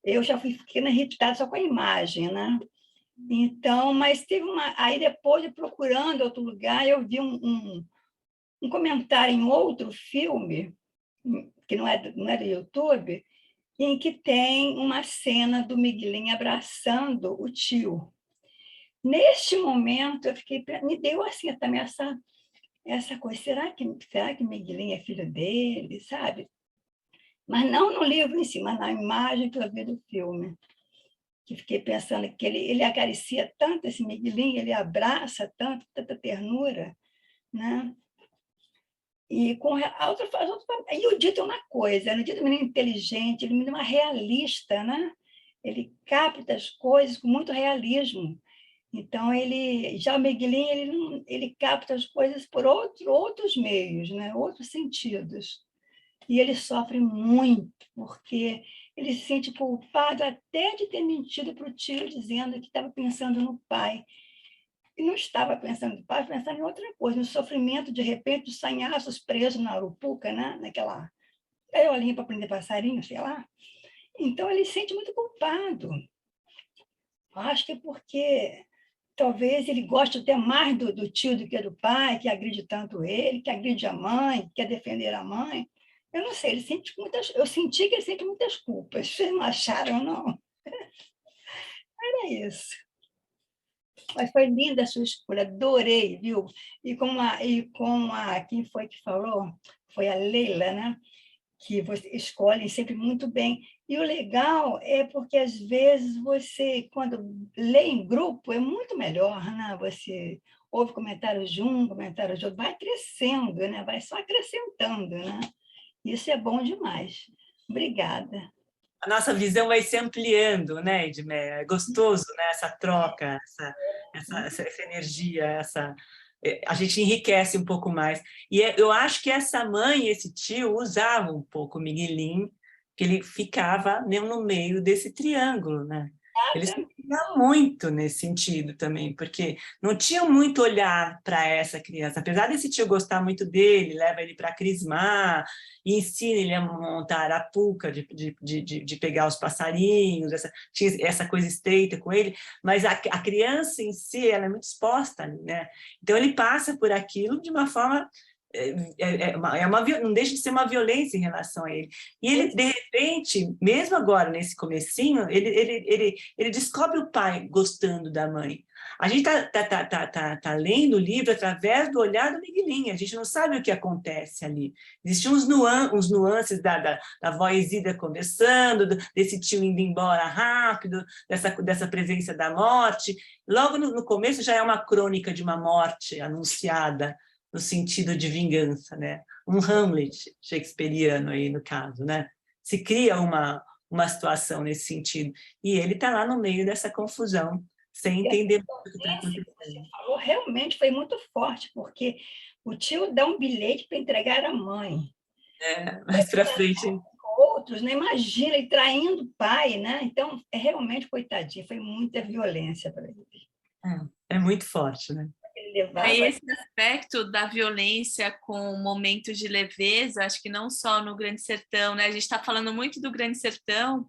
Eu já fiquei irritada só com a imagem, né? Então, mas teve aí depois, procurando outro lugar, eu vi um comentário em outro filme, que não é do YouTube, em que tem uma cena do Miguelinho abraçando o tio. Neste momento, me deu assim também essa coisa, será que Miguelinho é filho dele, sabe? Mas não no livro em si, mas na imagem que eu vi do filme. Que fiquei pensando que ele acaricia tanto esse Miguelinho, ele abraça tanto, tanta ternura, né? E o Dito é uma coisa, o Dito é um menino inteligente, ele é um menino realista, né? Ele capta as coisas com muito realismo. Então, já o Miguelinho, ele capta as coisas por outros meios, né? Outros sentidos. E ele sofre muito, porque ele se sente culpado até de ter mentido para o tio, dizendo que estava pensando no pai. E não estava pensando no pai, estava pensando em outra coisa, no sofrimento, de repente, dos sanhaços presos na Urupuca, né? Naquela gaiolinha para prender passarinho, sei lá. Então, ele se sente muito culpado. Acho que é porque talvez ele goste até mais do tio do que do pai, que agride tanto ele, que agride a mãe, que quer defender a mãe. Eu não sei, eu senti que ele sente muitas culpas. Vocês não acharam, não? Era isso. Mas foi linda a sua escolha, adorei, viu? Quem foi que falou? Foi a Leila, né? Que você escolhe sempre muito bem. E o legal é porque, às vezes, você, quando lê em grupo, é muito melhor, né? Você ouve comentários de um, comentários de outro, vai crescendo, né? Vai só acrescentando, né? Isso é bom demais. Obrigada. A nossa visão vai se ampliando, né, Edmeia? É gostoso, né, essa troca, essa energia, a gente enriquece um pouco mais. E eu acho que essa mãe e esse tio usavam um pouco o Miguelinho, que ele ficava no meio desse triângulo, né? Eles sofriam muito nesse sentido também, porque não tinham muito olhar para essa criança. Apesar desse tio gostar muito dele, leva ele para crismar, e ensina ele a montar a arapuca, de pegar os passarinhos, tinha essa coisa estreita com ele, mas a criança em si, ela é muito exposta, né? Então ele passa por aquilo de uma forma... não deixa de ser uma violência em relação a ele. E ele, de repente, mesmo agora, nesse comecinho, ele descobre o pai gostando da mãe. A gente tá lendo o livro através do olhar do Miguelinho, a gente não sabe o que acontece ali. Existiam uns nuances da vozida conversando, desse tio indo embora rápido, dessa presença da morte. Logo no começo já é uma crônica de uma morte anunciada, no sentido de vingança, né? Um Hamlet shakespeariano aí, no caso, né? Se cria uma situação nesse sentido. E ele está lá no meio dessa confusão, sem entender o que está acontecendo. Você falou, realmente foi muito forte, porque o tio dá um bilhete para entregar à mãe. Mais para frente. Outros, né? Imagina, ele traindo o pai, né? Então, realmente, coitadinho, foi muita violência para ele. É muito forte, né? Esse aspecto da violência com momentos de leveza, acho que não só no Grande Sertão, né? A gente está falando muito do Grande Sertão,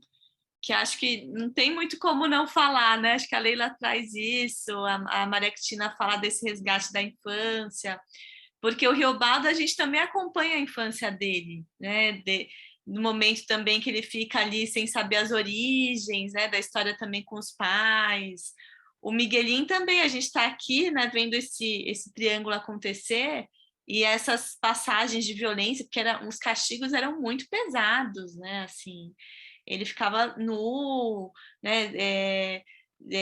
que acho que não tem muito como não falar, né? Acho que a Leila traz isso, a Maria Cristina fala desse resgate da infância, porque o Riobaldo a gente também acompanha a infância dele, né? No momento também que ele fica ali sem saber as origens, né? Da história também com os pais. O Miguelinho também, a gente está aqui, né, vendo esse triângulo acontecer e essas passagens de violência, porque os castigos eram muito pesados, né, assim, ele ficava nu, né,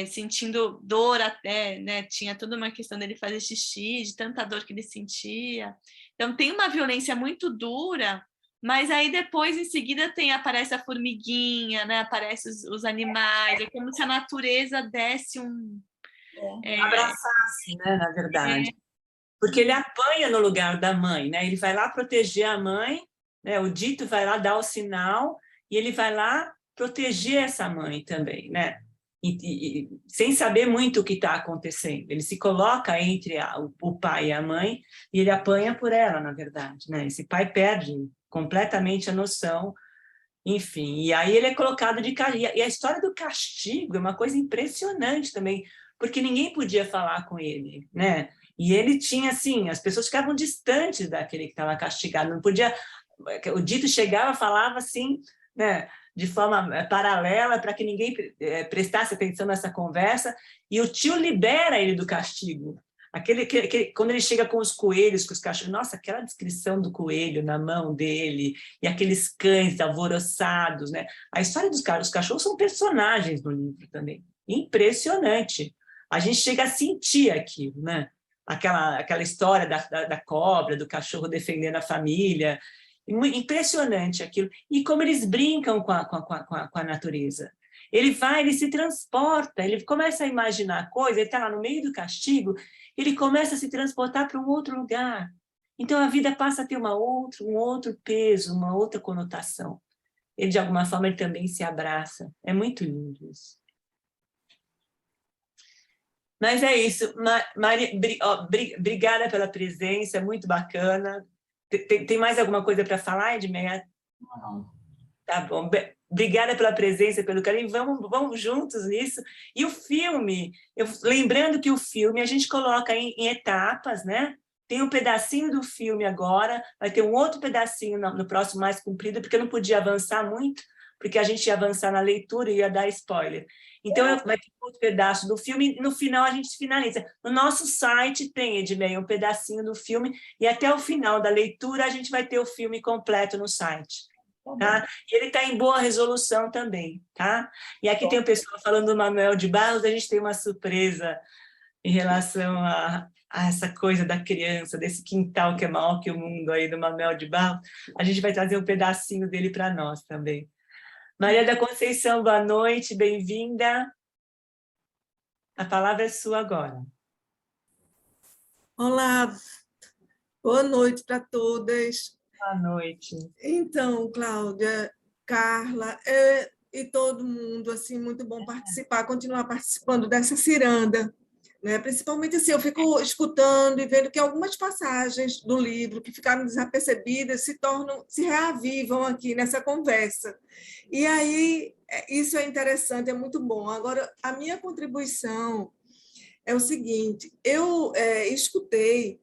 sentindo dor até, né, tinha toda uma questão dele fazer xixi, de tanta dor que ele sentia. Então tem uma violência muito dura, mas aí depois, em seguida, aparece a formiguinha, né? Aparece os animais, é como se a natureza desse abraçasse, né, na verdade. Porque ele apanha no lugar da mãe, né? Ele vai lá proteger a mãe, né? O Dito vai lá dar o sinal e ele vai lá proteger essa mãe também, né? E sem saber muito o que está acontecendo. Ele se coloca entre o pai e a mãe e ele apanha por ela, na verdade, né? Esse pai perde completamente a noção, enfim. E aí ele é colocado de castigo. E a história do castigo é uma coisa impressionante também, porque ninguém podia falar com ele, né? E ele tinha, assim, as pessoas ficavam distantes daquele que estava castigado, não podia... O Dito chegava, falava assim, né, de forma paralela, para que ninguém prestasse atenção nessa conversa, e o tio libera ele do castigo. Quando ele chega com os coelhos, com os cachorros, nossa, aquela descrição do coelho na mão dele, e aqueles cães alvoroçados, né? A história dos cachorros, os cachorros são personagens no livro também, impressionante. A gente chega a sentir aquilo, né? Aquela história da cobra, do cachorro defendendo a família, impressionante aquilo. E como eles brincam com a natureza. Ele se transporta, ele começa a imaginar coisas, ele está lá no meio do castigo, ele começa a se transportar para um outro lugar. Então, a vida passa a ter um outro peso, uma outra conotação. Ele, de alguma forma, ele também se abraça. É muito lindo isso. Mas é isso. Maria, obrigada pela presença, é muito bacana. Tem mais alguma coisa para falar, Edmeia? Não. Tá bom. Obrigada pela presença, pelo carinho, vamos juntos nisso. E o filme, lembrando que o filme a gente coloca em etapas, né? Tem um pedacinho do filme agora, vai ter um outro pedacinho no próximo mais comprido, porque eu não podia avançar muito, porque a gente ia avançar na leitura e ia dar spoiler. Então, vai ter um outro pedaço do filme, e no final a gente finaliza. No nosso site tem, Edmei, um pedacinho do filme, e até o final da leitura a gente vai ter o filme completo no site. Tá? E ele está em boa resolução também. Tá? E aqui tem o pessoal falando do Manuel de Barros, a gente tem uma surpresa em relação a essa coisa da criança, desse quintal que é maior que o mundo aí do Manuel de Barros. A gente vai trazer um pedacinho dele para nós também. Maria da Conceição, boa noite, bem-vinda. A palavra é sua agora. Olá, boa noite para todas. Boa noite. Então, Cláudia, Carla e todo mundo, assim, muito bom participar, continuar participando dessa ciranda, né? Principalmente assim, eu fico escutando e vendo que algumas passagens do livro que ficaram desapercebidas se reavivam aqui nessa conversa. E aí, isso é interessante, é muito bom. Agora, a minha contribuição é o seguinte, eu escutei,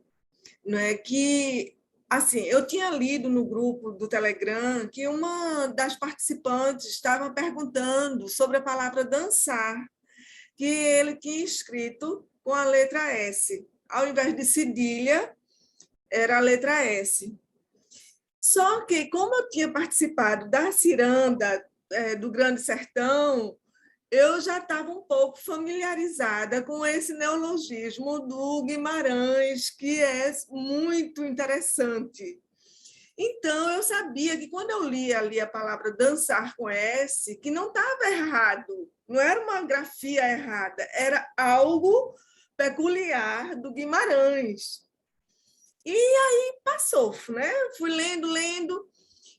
né, que assim, eu tinha lido no grupo do Telegram que uma das participantes estava perguntando sobre a palavra dançar, que ele tinha escrito com a letra S. Ao invés de cedilha, era a letra S. Só que, como eu tinha participado da ciranda do Grande Sertão, eu já estava um pouco familiarizada com esse neologismo do Guimarães, que é muito interessante. Então, eu sabia que quando eu lia ali a palavra dançar com S, que não estava errado, não era uma grafia errada, era algo peculiar do Guimarães. E aí passou, né? Fui lendo,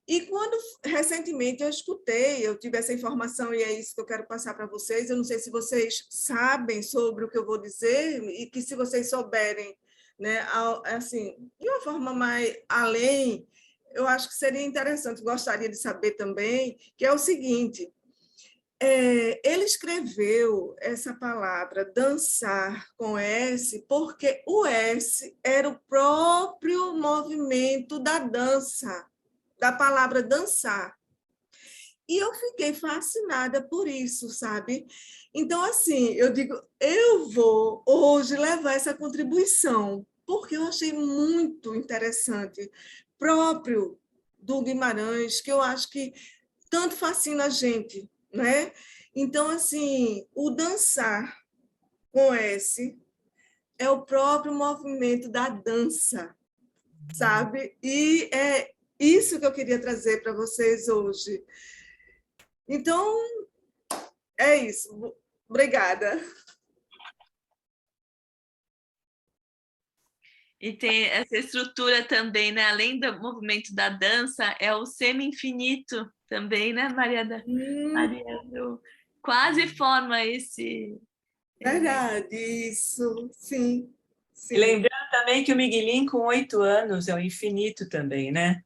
e quando recentemente eu tive essa informação e é isso que eu quero passar para vocês. Eu não sei se vocês sabem sobre o que eu vou dizer e que se vocês souberem, né, assim, de uma forma mais além, eu acho que seria interessante, gostaria de saber também, que é o seguinte, ele escreveu essa palavra dançar com S porque o S era o próprio movimento da dança, da palavra dançar. E eu fiquei fascinada por isso, sabe? Então, assim, eu digo, eu vou hoje levar essa contribuição, porque eu achei muito interessante, próprio do Guimarães, que eu acho que tanto fascina a gente, né? Então, assim, o dançar com S é o próprio movimento da dança, sabe? E é isso que eu queria trazer para vocês hoje. Então, é isso. Obrigada. E tem essa estrutura também, né? Além do movimento da dança, é o semi-infinito também, né, Maria do... Quase forma esse... Verdade, isso, sim. E lembrando também que o Miguelinho, com 8 anos, é o infinito também, né?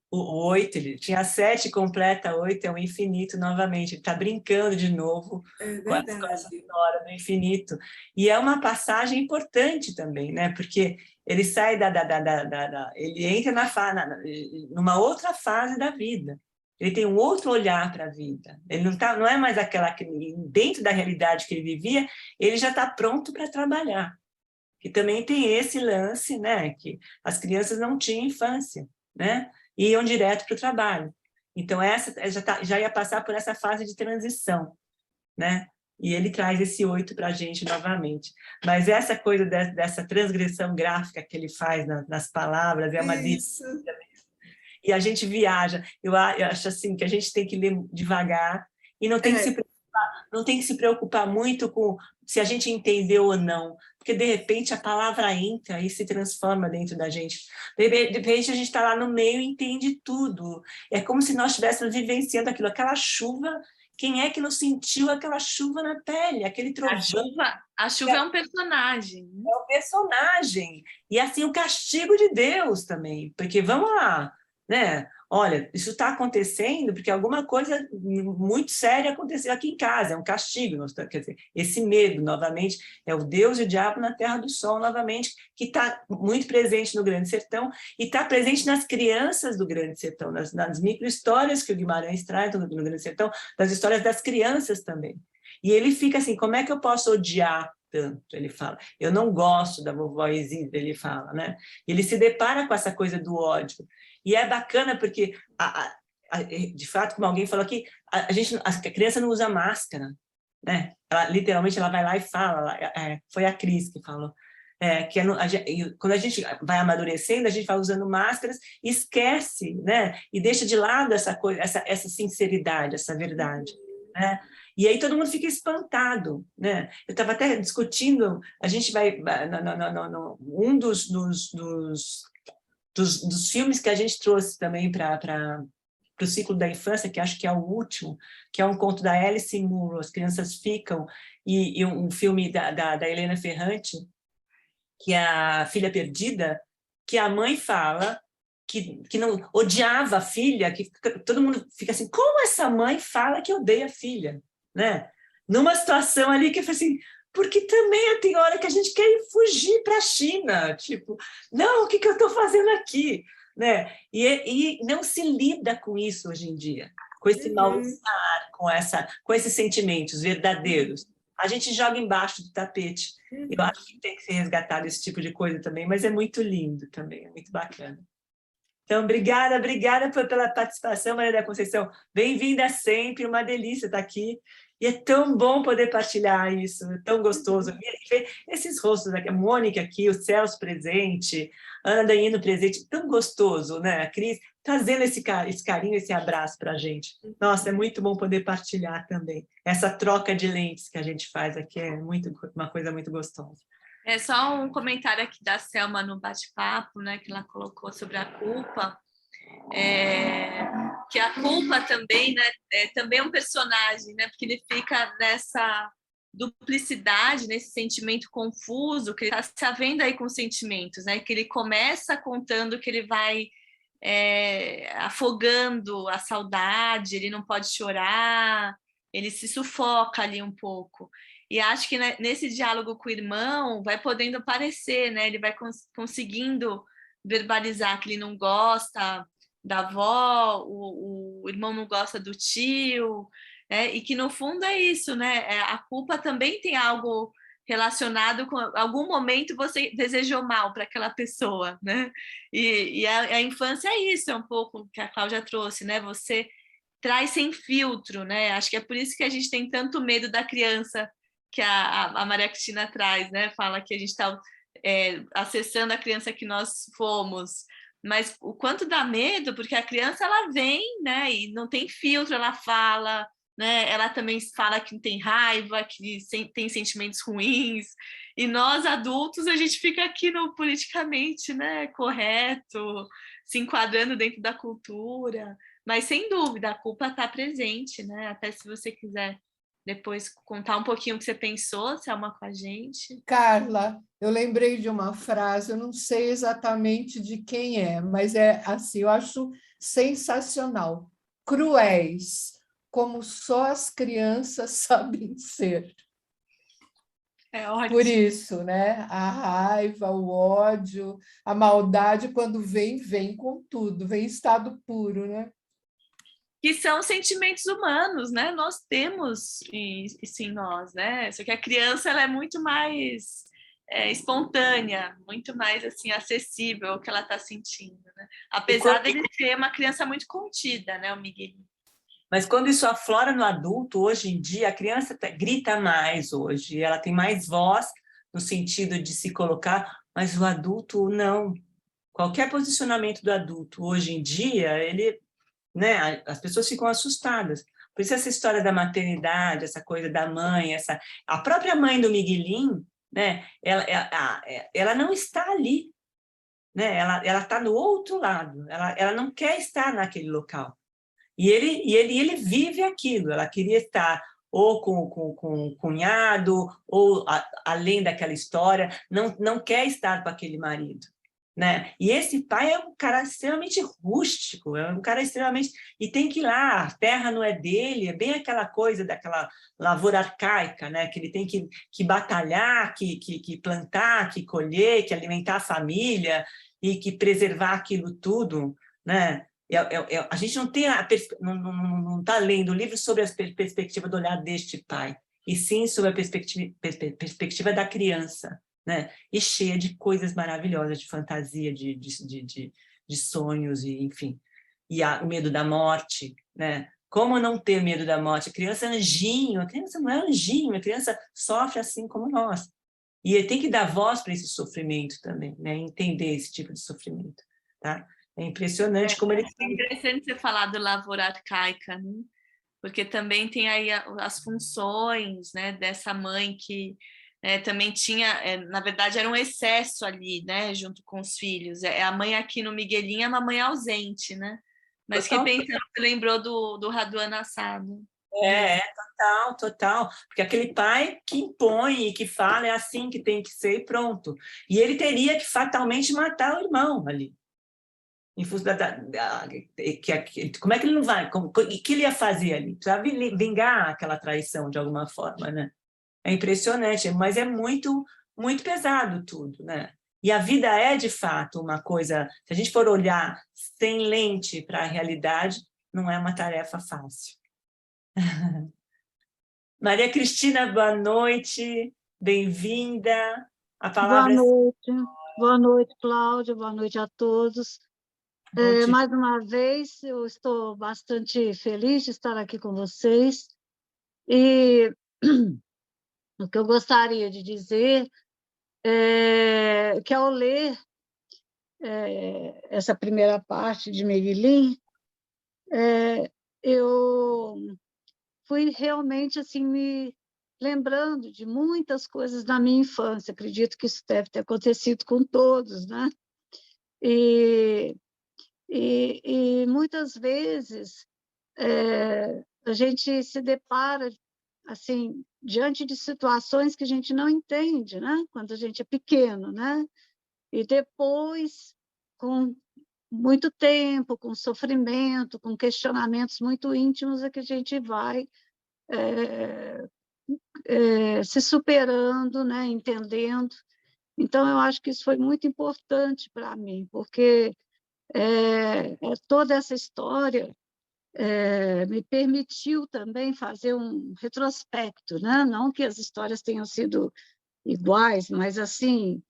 O 8, ele tinha 7, completa 8, é o infinito novamente. Ele está brincando de novo com essa história do infinito. E é uma passagem importante também, né? Porque ele sai ele entra numa outra fase da vida. Ele tem um outro olhar para a vida. Ele não é mais aquela que, dentro da realidade que ele vivia, ele já está pronto para trabalhar. E também tem esse lance, né? Que as crianças não tinham infância, né? E iam direto para o trabalho. Então, essa já ia passar por essa fase de transição, né? E ele traz esse 8 para a gente novamente. Mas essa coisa dessa transgressão gráfica que ele faz nas palavras é uma delícia. E a gente viaja. Eu acho assim que a gente tem que ler devagar e não tem que se preocupar muito com se a gente entendeu ou não, porque de repente a palavra entra e se transforma dentro da gente. De repente a gente está lá no meio e entende tudo. É como se nós estivéssemos vivenciando aquilo, aquela chuva. Quem é que não sentiu aquela chuva na pele, aquele trovão? A chuva é um personagem. É um personagem. E assim, o castigo de Deus também, porque vamos lá, né? olha, isso está acontecendo porque alguma coisa muito séria aconteceu aqui em casa, é um castigo. Quer dizer, esse medo, novamente, é o Deus e o diabo na Terra do Sol, novamente, que está muito presente no Grande Sertão e está presente nas crianças do Grande Sertão, nas micro-histórias que o Guimarães traz no Grande Sertão, das histórias das crianças também. E ele fica assim, como é que eu posso odiar tanto? Ele fala, eu não gosto da vovó Isilda, ele fala, né? Ele se depara com essa coisa do ódio. E é bacana porque, de fato, como alguém falou aqui, a criança não usa máscara, né? Literalmente, ela vai lá e fala, foi a Cris que falou, quando a gente vai amadurecendo, a gente vai usando máscaras e esquece, né? E deixa de lado essa sinceridade, essa verdade, né? E aí todo mundo fica espantado, né? Eu estava até discutindo, a gente vai... um dos filmes que a gente trouxe também para o ciclo da infância, que acho que é o último, que é um conto da Alice Munro, As Crianças Ficam, e um filme da Helena Ferrante, que é a Filha Perdida, que a mãe fala que não odiava a filha, que todo mundo fica assim, como essa mãe fala que odeia a filha? Né? Numa situação ali que eu falei assim, porque também tem hora que a gente quer fugir para a China, tipo, não, o que eu estou fazendo aqui? Né? E não se lida com isso hoje em dia, com esse mal-estar, com esses sentimentos verdadeiros. A gente joga embaixo do tapete. Eu acho que tem que ser resgatado esse tipo de coisa também, mas é muito lindo também, é muito bacana. Então, obrigada pela participação, Maria da Conceição. Bem-vinda sempre, uma delícia estar aqui. E é tão bom poder partilhar isso, é tão gostoso. Ver esses rostos aqui, a Mônica aqui, o Celso presente, a Ana Danino presente, tão gostoso, né? A Cris trazendo esse carinho, esse abraço para a gente. Nossa, é muito bom poder partilhar também. Essa troca de lentes que a gente faz aqui é uma coisa muito gostosa. É só um comentário aqui da Selma no bate-papo, né, que ela colocou sobre a culpa. Que a culpa também, né, é também um personagem, né, porque ele fica nessa duplicidade, nesse sentimento confuso, que ele está se havendo aí com sentimentos, né, que ele começa contando que ele vai afogando a saudade, ele não pode chorar, ele se sufoca ali um pouco. E acho que nesse diálogo com o irmão vai podendo aparecer, né, ele vai conseguindo verbalizar que ele não gosta da avó, o irmão não gosta do tio, e que no fundo é isso, né? A culpa também tem algo relacionado com algum momento você desejou mal para aquela pessoa, né? E a infância é isso, é um pouco que a Cláudia trouxe, né? Você traz sem filtro, né? Acho que é por isso que a gente tem tanto medo da criança que a Maria Cristina traz, né? Fala que a gente está acessando a criança que nós fomos. Mas o quanto dá medo, porque a criança ela vem, né, e não tem filtro, ela fala, né, ela também fala que tem raiva, que tem sentimentos ruins, e nós adultos a gente fica aqui no politicamente, né, correto, se enquadrando dentro da cultura, mas sem dúvida a culpa está presente, né, até se você quiser depois contar um pouquinho o que você pensou, Selma, com a gente. Carla, eu lembrei de uma frase, eu não sei exatamente de quem é, mas é assim, eu acho sensacional. Cruéis, como só as crianças sabem ser. É ótimo. Por isso, né? A raiva, o ódio, a maldade, quando vem com tudo, vem em estado puro, né? Que são sentimentos humanos, né? Nós temos isso em nós, né? Só que a criança ela é muito mais espontânea, muito mais assim acessível ao que ela está sentindo, né? Apesar dele ser uma criança muito contida, né, o Miguel? Mas quando isso aflora no adulto, hoje em dia, a criança grita mais hoje, ela tem mais voz no sentido de se colocar, mas o adulto não. Qualquer posicionamento do adulto hoje em dia, ele, né, as pessoas ficam assustadas. Por isso essa história da maternidade, essa coisa da mãe, a própria mãe do Miguelinho, né, ela não está ali, né, ela está no outro lado, ela não quer estar naquele local. E ele vive aquilo, ela queria estar ou com o cunhado, ou além daquela história, não quer estar com aquele marido. Né? E esse pai é um cara extremamente rústico, romântico, é um cara extremamente... E tem que ir lá, a terra não é dele, é bem aquela coisa daquela lavoura arcaica, né? Que ele tem que batalhar, que plantar, que colher, que alimentar a família e que preservar aquilo tudo, né? A gente não tem não está lendo o livro sobre a perspectiva do olhar deste pai, e sim sobre a perspectiva da criança, né? E cheia de coisas maravilhosas, de fantasia, de sonhos, e enfim. E o medo da morte, né? Como não ter medo da morte? A criança é anjinho, a criança não é anjinho, a criança sofre assim como nós. E ele tem que dar voz para esse sofrimento também, né? Entender esse tipo de sofrimento, tá? É impressionante como ele... É interessante você falar do lavoura arcaica, né? Porque também tem aí as funções, né, dessa mãe que também tinha, na verdade, era um excesso ali, né, junto com os filhos. A mãe aqui no Miguelinho é uma mãe ausente, né? Mas que pensando, você lembrou do Raduan Assado. Total. Porque aquele pai que impõe e que fala é assim que tem que ser e pronto. E ele teria que fatalmente matar o irmão ali. Em função como é que ele não vai? O que ele ia fazer ali? Precisava vingar aquela traição de alguma forma, né? É impressionante, mas é muito, muito pesado tudo, né? E a vida é, de fato, uma coisa... Se a gente for olhar sem lente para a realidade, não é uma tarefa fácil. Maria Cristina, boa noite, bem-vinda. A palavra boa noite, Cláudia, boa noite a todos. Mais uma vez, eu estou bastante feliz de estar aqui com vocês. E o que eu gostaria de dizer é que, ao ler essa primeira parte de Miguelin, eu fui realmente assim, me lembrando de muitas coisas da minha infância. Acredito que isso deve ter acontecido com todos, né? E muitas vezes a gente se depara assim diante de situações que a gente não entende, né? Quando a gente é pequeno, né? E depois, com muito tempo, com sofrimento, com questionamentos muito íntimos, é que a gente vai se superando, né? Entendendo. Então, eu acho que isso foi muito importante para mim, porque toda essa história me permitiu também fazer um retrospecto, né? Não que as histórias tenham sido iguais, mas assim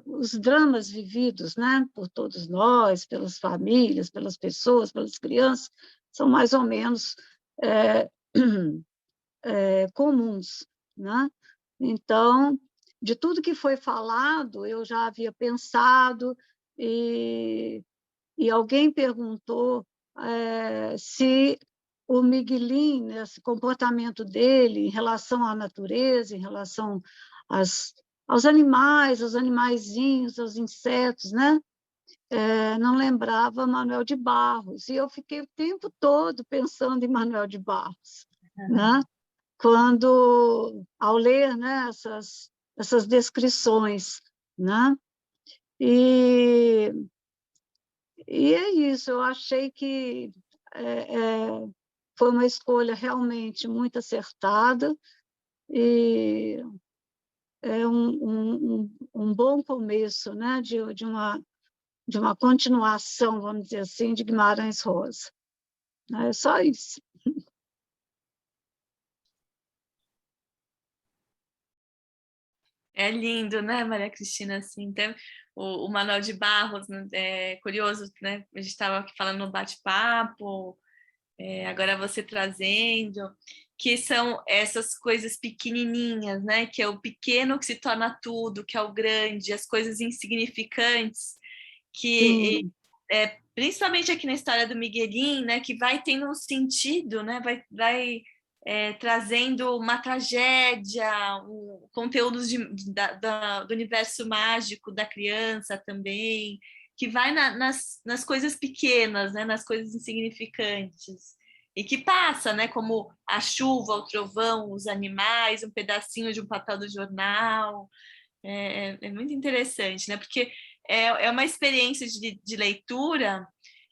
os dramas vividos, né? Por todos nós, pelas famílias, pelas pessoas, pelas crianças, são mais ou menos comuns, né? Então, de tudo que foi falado, eu já havia pensado, e alguém perguntou se o Miguelin, esse comportamento dele em relação à natureza, em relação aos animais, aos animaizinhos, aos insetos, né? Não lembrava Manuel de Barros, e eu fiquei o tempo todo pensando em Manuel de Barros, né? Quando, ao ler, né, essas descrições, né? E é isso, eu achei que foi uma escolha realmente muito acertada, e é um bom começo, né, de uma continuação, vamos dizer assim, de Guimarães Rosa. É só isso. É lindo, né, Maria Cristina? Assim, então, o Manuel de Barros, né, é curioso, né? A gente estava aqui falando no bate-papo, agora você trazendo, que são essas coisas pequenininhas, né? Que é o pequeno que se torna tudo, que é o grande, as coisas insignificantes, que principalmente aqui na história do Miguelin, né? Que vai tendo um sentido, né? Vai trazendo uma tragédia, conteúdos do universo mágico da criança também, que vai nas coisas pequenas, né, nas coisas insignificantes, e que passa, né, como a chuva, o trovão, os animais, um pedacinho de um papel do jornal. É muito interessante, né, porque é uma experiência de leitura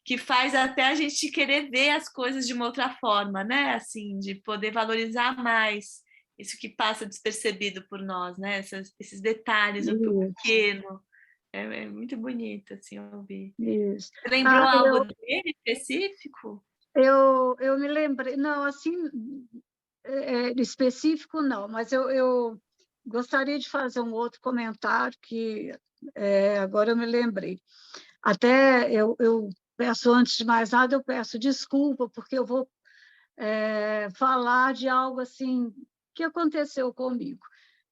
que faz até a gente querer ver as coisas de uma outra forma, né? Assim, de poder valorizar mais isso que passa despercebido por nós, né? Esses detalhes, o pequeno. É muito bonito, assim, ouvir. Isso. Você lembrou algo dele específico? Eu me lembrei, não, assim, específico não, mas eu gostaria de fazer um outro comentário que agora eu me lembrei. Até eu peço, antes de mais nada, eu peço desculpa, porque eu vou falar de algo assim que aconteceu comigo.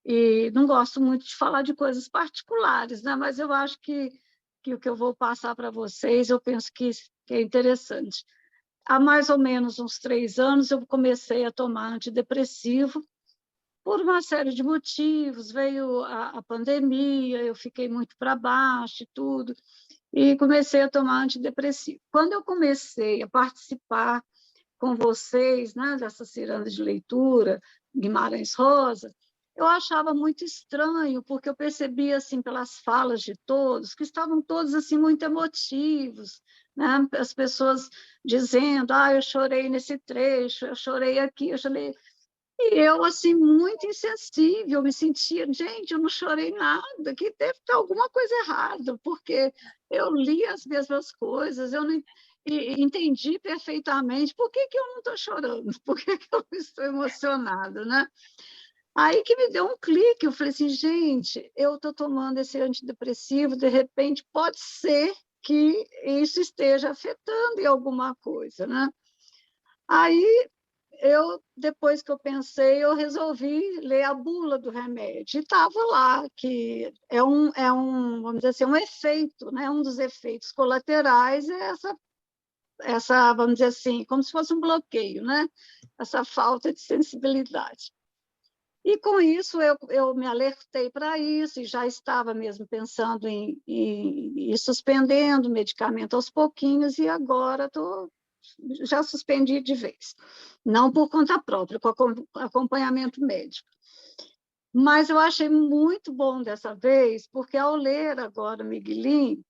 E não gosto muito de falar de coisas particulares, né? Mas eu acho que o que eu vou passar para vocês, eu penso que é interessante. Há mais ou menos uns 3 anos, eu comecei a tomar antidepressivo por uma série de motivos. Veio a pandemia, eu fiquei muito para baixo e tudo, e comecei a tomar antidepressivo. Quando eu comecei a participar com vocês, né, dessa ciranda de leitura, Guimarães Rosa, eu achava muito estranho, porque eu percebia, assim, pelas falas de todos, que estavam todos assim muito emotivos, né? As pessoas dizendo, eu chorei nesse trecho, eu chorei aqui, eu chorei... E eu, assim, muito insensível, me sentia, gente, eu não chorei nada, que deve ter alguma coisa errada, porque eu li as mesmas coisas, eu não... E entendi perfeitamente por que eu não estou chorando, por que eu estou emocionada, né? Aí que me deu um clique, eu falei assim, gente, eu estou tomando esse antidepressivo, de repente pode ser que isso esteja afetando em alguma coisa, né? Aí, depois que eu pensei, eu resolvi ler a bula do remédio, e estava lá, que vamos dizer assim, um efeito, né? Um dos efeitos colaterais é essa, vamos dizer assim, como se fosse um bloqueio, né? Essa falta de sensibilidade. E, com isso, eu me alertei para isso, e já estava mesmo pensando em ir suspendendo o medicamento aos pouquinhos, e agora já suspendi de vez. Não por conta própria, com acompanhamento médico. Mas eu achei muito bom dessa vez, porque, ao ler agora Miguelin,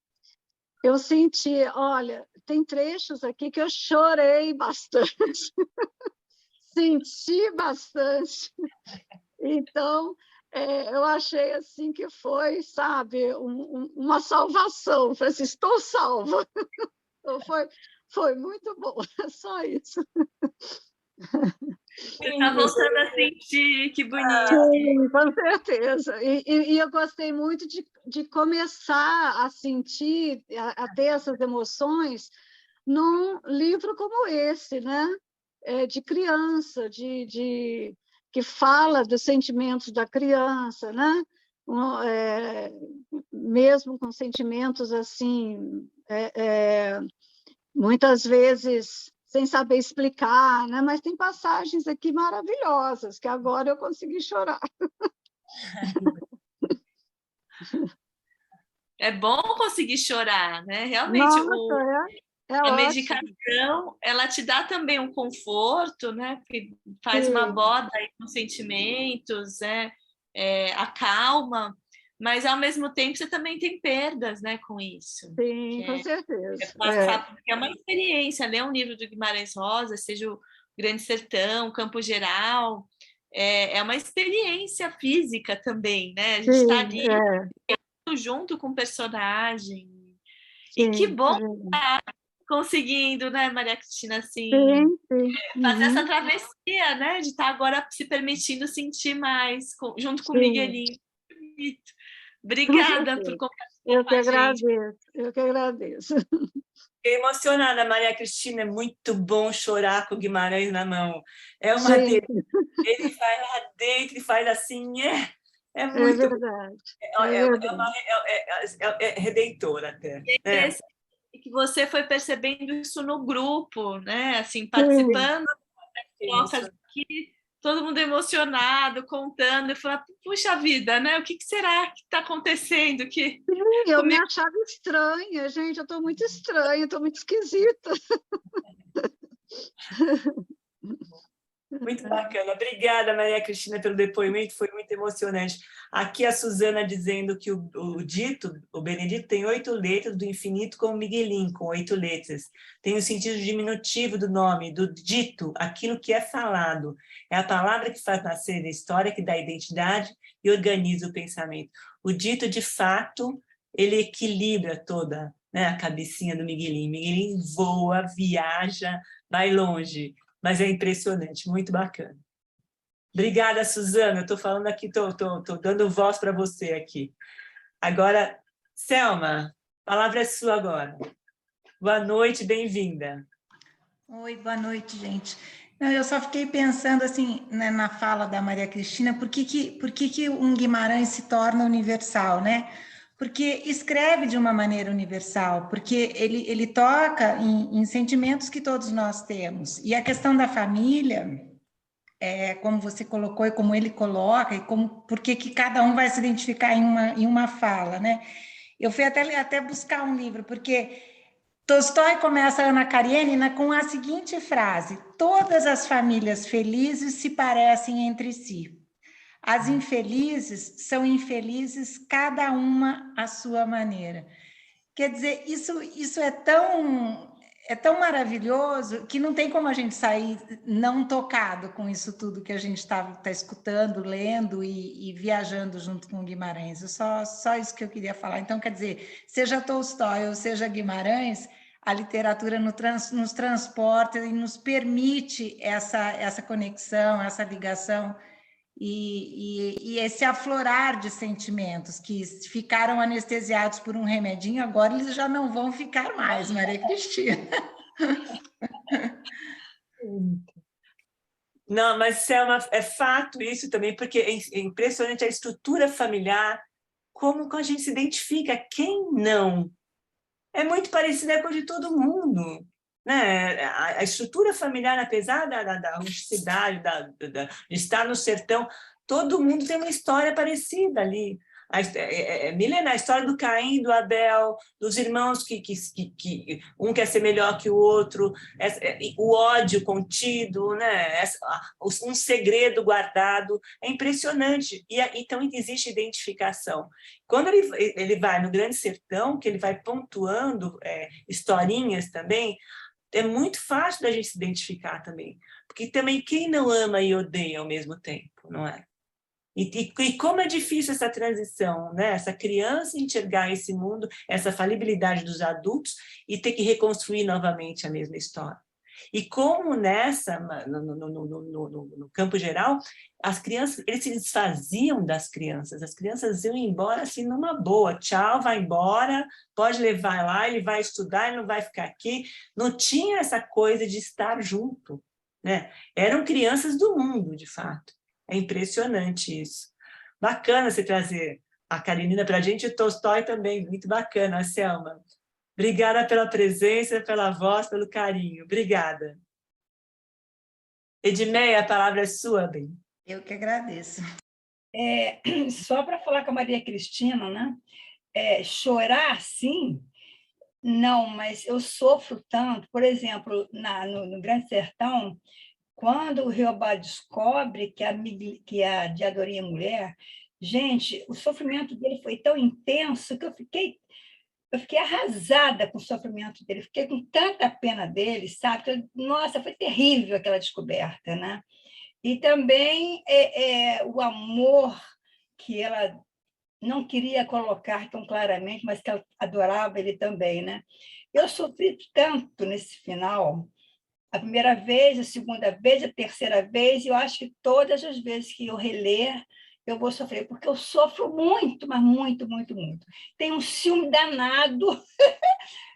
eu senti, olha, tem trechos aqui que eu chorei bastante, senti bastante. Então, eu achei assim que foi, sabe, uma salvação. Falei assim, estou salva. Então, foi muito bom, é só isso. Você está voltando a sentir, que bonito. Sim, com certeza. E eu gostei muito de começar a sentir, a ter essas emoções num livro como esse, né? De criança, que fala dos sentimentos da criança, né? Mesmo com sentimentos assim, muitas vezes sem saber explicar, né? Mas tem passagens aqui maravilhosas, que agora eu consegui chorar. É bom conseguir chorar, né? Realmente, Nossa, a ótimo. medicação, ela te dá também um conforto, né? Porque faz uma boda aí com sentimentos, né? Acalma, mas, ao mesmo tempo, você também tem perdas, né, com isso. Sim, com certeza. É uma experiência, ler um livro do Guimarães Rosa, seja o Grande Sertão, Campo Geral, é uma experiência física também, né? A gente está ali junto com o personagem. Sim, e que bom estar conseguindo, né, Maria Cristina, assim, fazer essa travessia, né, de estar agora se permitindo sentir mais, junto com o Miguelinho. Obrigada por compartilhar com a gente. Eu que agradeço. Fiquei emocionada, Maria Cristina, é muito bom chorar com o Guimarães na mão. É uma delícia. Ele vai lá dentro e faz assim, é muito... É verdade. É redentor até. E que você foi percebendo isso no grupo, né? Assim, participando das trocas aqui, todo mundo emocionado, contando, e falando, puxa vida, né? O que será que está acontecendo? Eu me achava estranha, gente, eu estou muito estranha, estou muito esquisita. Muito bacana. Obrigada, Maria Cristina, pelo depoimento, foi muito emocionante. Aqui a Suzana dizendo que o dito, O Benedito tem 8 letras, do infinito como Miguelin, com 8 letras. Tem o sentido diminutivo do nome, do dito, aquilo que é falado. É a palavra que faz nascer a história, que dá identidade e organiza o pensamento. O dito, de fato, ele equilibra toda, né, a cabecinha do Miguelin. Miguelin voa, viaja, vai longe, mas é impressionante, muito bacana. Obrigada, Suzana. Eu estou falando aqui, estou dando voz para você aqui. Agora, Selma, a palavra é sua agora. Boa noite, bem-vinda. Oi, boa noite, gente. Não, eu só fiquei pensando assim, né, na fala da Maria Cristina, por que um Guimarães se torna universal, né? Porque escreve de uma maneira universal, porque ele toca em sentimentos que todos nós temos. E a questão da família, como você colocou e como ele coloca, e por que cada um vai se identificar em uma fala, né? Eu fui até buscar um livro, porque Tolstói começa a Ana Karenina com a seguinte frase: todas as famílias felizes se parecem entre si. As infelizes são infelizes, cada uma à sua maneira. Quer dizer, isso é tão maravilhoso que não tem como a gente sair não tocado com isso tudo que a gente tá escutando, lendo e viajando junto com Guimarães. Só isso que eu queria falar. Então, quer dizer, seja Tolstói ou seja Guimarães, a literatura nos transporta e nos permite essa conexão, essa ligação e esse aflorar de sentimentos que ficaram anestesiados por um remedinho, agora eles já não vão ficar mais, Maria Cristina. Não, mas Selma, é fato isso também, porque é impressionante a estrutura familiar, como a gente se identifica, quem não? É muito parecida com a de todo mundo, né? A estrutura familiar, apesar da rusticidade, de estar no sertão, todo mundo tem uma história parecida ali. Milenar, a história do Caim e do Abel, dos irmãos que um quer ser melhor que o outro, o ódio contido, né? Um segredo guardado, é impressionante. Então, existe identificação. Quando ele vai no Grande Sertão, que ele vai pontuando historinhas também, é muito fácil da gente se identificar também. Porque também quem não ama e odeia ao mesmo tempo, não é? E como é difícil essa transição, né? Essa criança enxergar esse mundo, essa falibilidade dos adultos e ter que reconstruir novamente a mesma história. E como no campo geral, as crianças, eles se desfaziam das crianças, as crianças iam embora assim numa boa, tchau, vai embora, pode levar lá, ele vai estudar, ele não vai ficar aqui. Não tinha essa coisa de estar junto, né? Eram crianças do mundo, de fato. É impressionante isso. Bacana você trazer a Karenina para a gente, e o Tolstói também, muito bacana, Selma. Obrigada pela presença, pela voz, pelo carinho. Obrigada. Edmeia, a palavra é sua, bem. Eu que agradeço. Só para falar com a Maria Cristina, né? Chorar, sim, não, mas eu sofro tanto. Por exemplo, no Grande Sertão, quando o Riobá descobre que a Diadorinha é mulher, gente, o sofrimento dele foi tão intenso que eu fiquei arrasada com o sofrimento dele, fiquei com tanta pena dele, sabe? Nossa, foi terrível aquela descoberta, né? E também o amor que ela não queria colocar tão claramente, mas que ela adorava ele também, né? Eu sofri tanto nesse final, a primeira vez, a segunda vez, a terceira vez, e eu acho que todas as vezes que eu reler, eu vou sofrer, porque eu sofro muito, mas muito, muito, muito. Tenho um ciúme danado,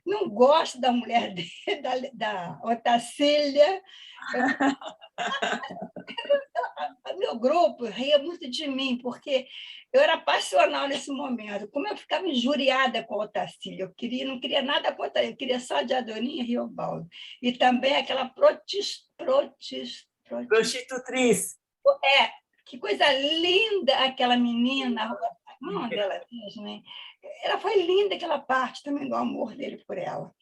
não gosto da mulher dele, da Otacília. Meu grupo ria muito de mim, porque eu era passional nesse momento. Como eu ficava injuriada com a Otacília, não queria nada contra ele, eu queria só de Diadorinha e Riobaldo. E também aquela Prostitutriz. Que coisa linda aquela menina, o nome dela mesmo, né? Ela foi linda aquela parte também do amor dele por ela.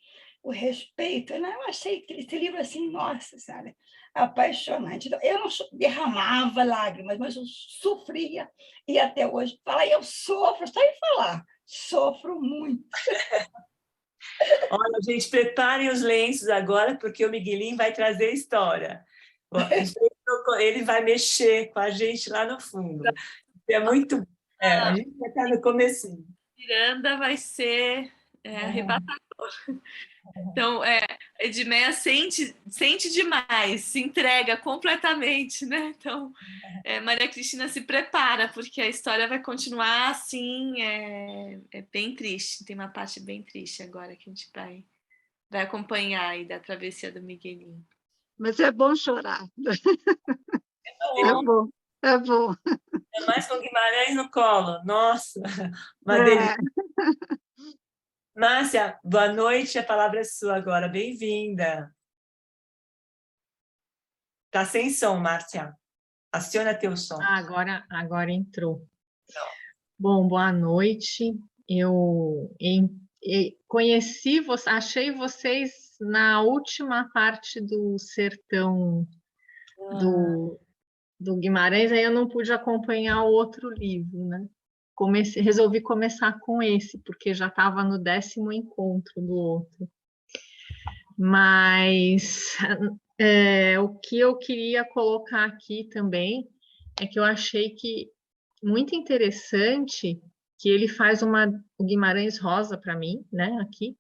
O respeito, né? Eu achei esse livro assim, nossa, sabe? Apaixonante. Eu não derramava lágrimas, mas eu sofria, e até hoje, eu sofro, só em falar, Sofro muito. Olha, gente, preparem os lenços agora, porque o Miguelinho vai trazer a história. Ele vai mexer com a gente lá no fundo. É muito... a gente já está no comecinho. Miranda vai ser arrebatador. Então, Edmeia sente demais, se entrega completamente, né? Então, Maria Cristina se prepara, porque a história vai continuar assim, é bem triste. Tem uma parte bem triste agora que a gente vai acompanhar aí da travessia do Miguelinho. Mas é bom chorar. É bom, é bom. É mais com Guimarães no colo. Nossa, uma delícia. Márcia, boa noite, a palavra é sua agora. Bem-vinda. Está sem som, Márcia. Aciona teu som. Agora entrou. Bom, boa noite. Eu conheci, achei vocês na última parte do Sertão do Guimarães, aí eu não pude acompanhar o outro livro, né? Resolvi começar com esse, porque já estava no 10º encontro do outro. Mas o que eu queria colocar aqui também é que eu achei que muito interessante que ele faz o Guimarães Rosa para mim, né, aqui,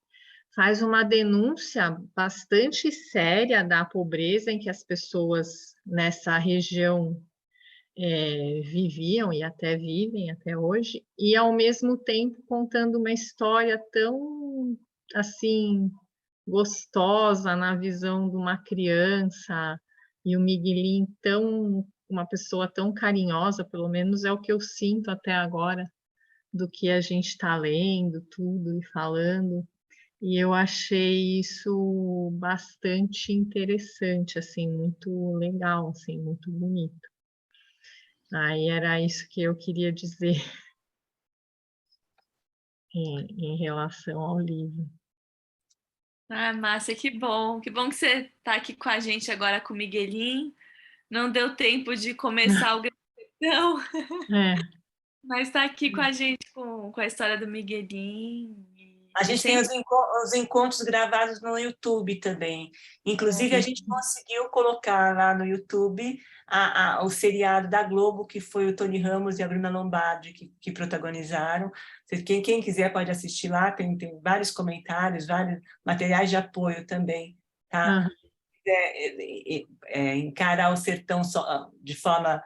faz uma denúncia bastante séria da pobreza em que as pessoas nessa região viviam e até vivem até hoje, e ao mesmo tempo contando uma história tão, assim, gostosa na visão de uma criança, e o Miguelinho uma pessoa tão carinhosa, pelo menos é o que eu sinto até agora, do que a gente está lendo, tudo e falando, e eu achei isso bastante interessante, assim, muito legal, assim, muito bonito. Aí era isso que eu queria dizer em relação ao livro. Márcia, que bom que você está aqui com a gente agora com o Miguelinho. Não deu tempo de começar o Grão, mas está aqui com a gente com a história do Miguelinho. A gente tem os encontros gravados no YouTube também. Inclusive, a gente conseguiu colocar lá no YouTube o seriado da Globo, que foi o Tony Ramos e a Bruna Lombardi que protagonizaram. Quem quiser pode assistir lá, tem vários comentários, vários materiais de apoio também. Tá? Encarar o sertão de forma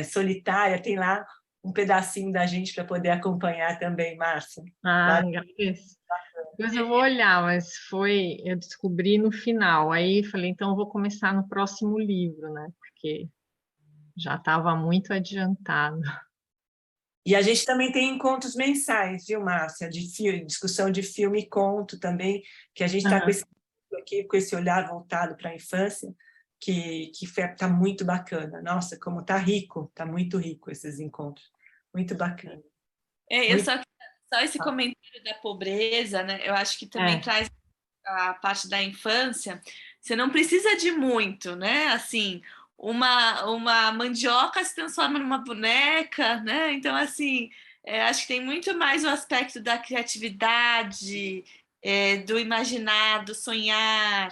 solitária, tem lá um pedacinho da gente para poder acompanhar também, Márcia. Agradeço. Depois eu vou olhar, mas eu descobri no final, aí falei, então eu vou começar no próximo livro, né? Porque já estava muito adiantado. E a gente também tem encontros mensais, viu, Márcia? Discussão de filme e conto também, que a gente está com esse olhar voltado para a infância, que está muito bacana. Nossa, como está rico, está muito rico esses encontros. Muito bacana. Só esse comentário da pobreza, né? Eu acho que também traz a parte da infância. Você não precisa de muito, né? Assim, uma mandioca se transforma numa boneca, né? Então, assim, acho que tem muito mais o aspecto da criatividade, do imaginar, do sonhar,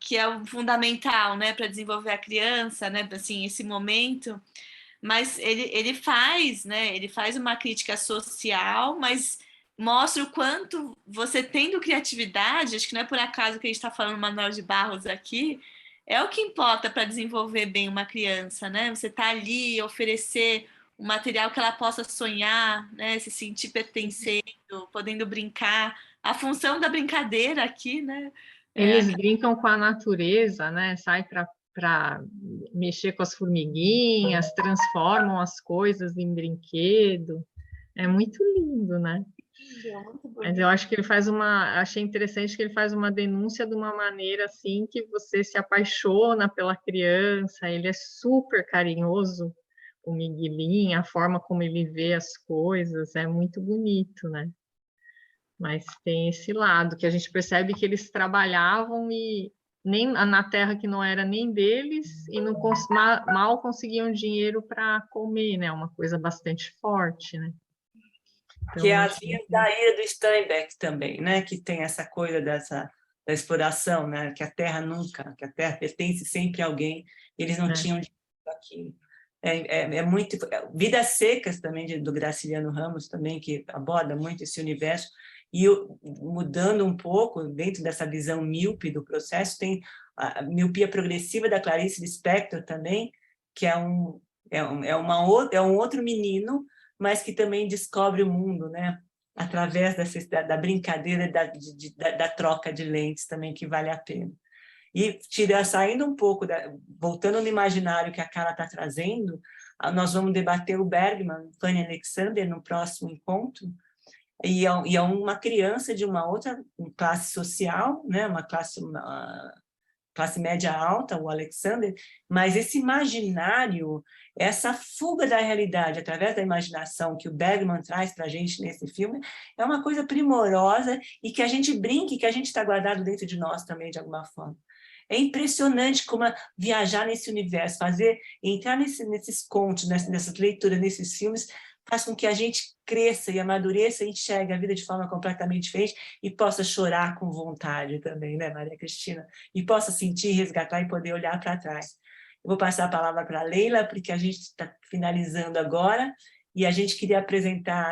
que é o fundamental, né, para desenvolver a criança, né? Assim, esse momento. Mas ele faz, né? Ele faz uma crítica social, mas mostra o quanto você tendo criatividade, acho que não é por acaso que a gente está falando Manuel de Barros aqui, é o que importa para desenvolver bem uma criança, né? Você tá ali, oferecer um material que ela possa sonhar, né? Se sentir pertencendo, podendo brincar. A função da brincadeira aqui, né? Eles brincam com a natureza, né? Sai para mexer com as formiguinhas, transformam as coisas em brinquedo. É muito lindo, né? Mas eu acho que achei interessante que ele faz uma denúncia de uma maneira assim que você se apaixona pela criança, ele é super carinhoso, o Miguelinho, a forma como ele vê as coisas, é muito bonito, né? Mas tem esse lado que a gente percebe que eles trabalhavam e nem na terra que não era nem deles e não mal conseguiam dinheiro para comer, né? Uma coisa bastante forte, né? Que é Então, a linha da ira do Steinbeck também, né? Que tem essa coisa da exploração, né? Que a terra pertence sempre a alguém, eles não tinham aquilo. É muito... Vidas Secas também, do Graciliano Ramos, também, que aborda muito esse universo, e mudando um pouco, dentro dessa visão míope do processo, tem a miopia progressiva da Clarice Lispector também, que é um outro menino, mas que também descobre o mundo, né? Através da brincadeira da troca de lentes também, que vale a pena. E saindo um pouco, voltando no imaginário que a Carla está trazendo, nós vamos debater o Bergman, Fanny Alexander, no próximo encontro, e é uma criança de uma outra classe social, né? Uma classe média alta, o Alexander, mas esse imaginário, essa fuga da realidade através da imaginação que o Bergman traz para a gente nesse filme, é uma coisa primorosa e que a gente brinque, que a gente está guardado dentro de nós também, de alguma forma. É impressionante como viajar nesse universo, entrar nesses contos, nessas leituras, nesses filmes, faz com que a gente cresça e amadureça e enxergue a vida de forma completamente diferente e possa chorar com vontade também, né, Maria Cristina? E possa sentir, resgatar e poder olhar para trás. Eu vou passar a palavra para a Leila, porque a gente está finalizando agora e a gente queria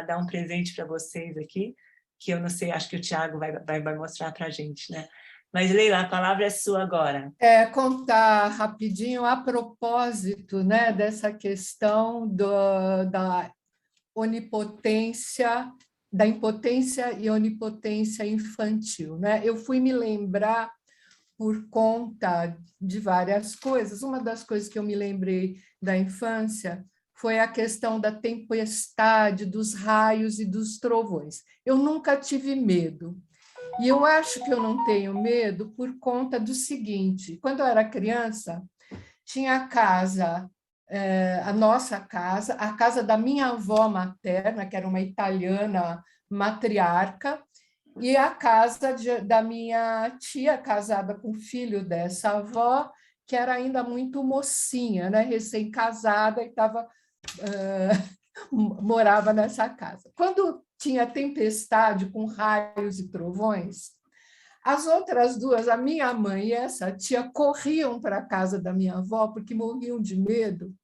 dar um presente para vocês aqui, que eu não sei, acho que o Tiago vai mostrar para a gente, né? Mas, Leila, a palavra é sua agora. Contar rapidinho a propósito, né, dessa questão da onipotência, da impotência e onipotência infantil, né? Eu fui me lembrar por conta de várias coisas. Uma das coisas que eu me lembrei da infância foi a questão da tempestade, dos raios e dos trovões. Eu nunca tive medo. E eu acho que eu não tenho medo por conta do seguinte: quando eu era criança, tinha a casa, a nossa casa, a casa da minha avó materna, que era uma italiana matriarca, e a casa da minha tia, casada com o filho dessa avó, que era ainda muito mocinha, né? Recém-casada, e morava nessa casa. Quando tinha tempestade com raios e trovões, as outras duas, a minha mãe e essa tia, corriam para a casa da minha avó porque morriam de medo.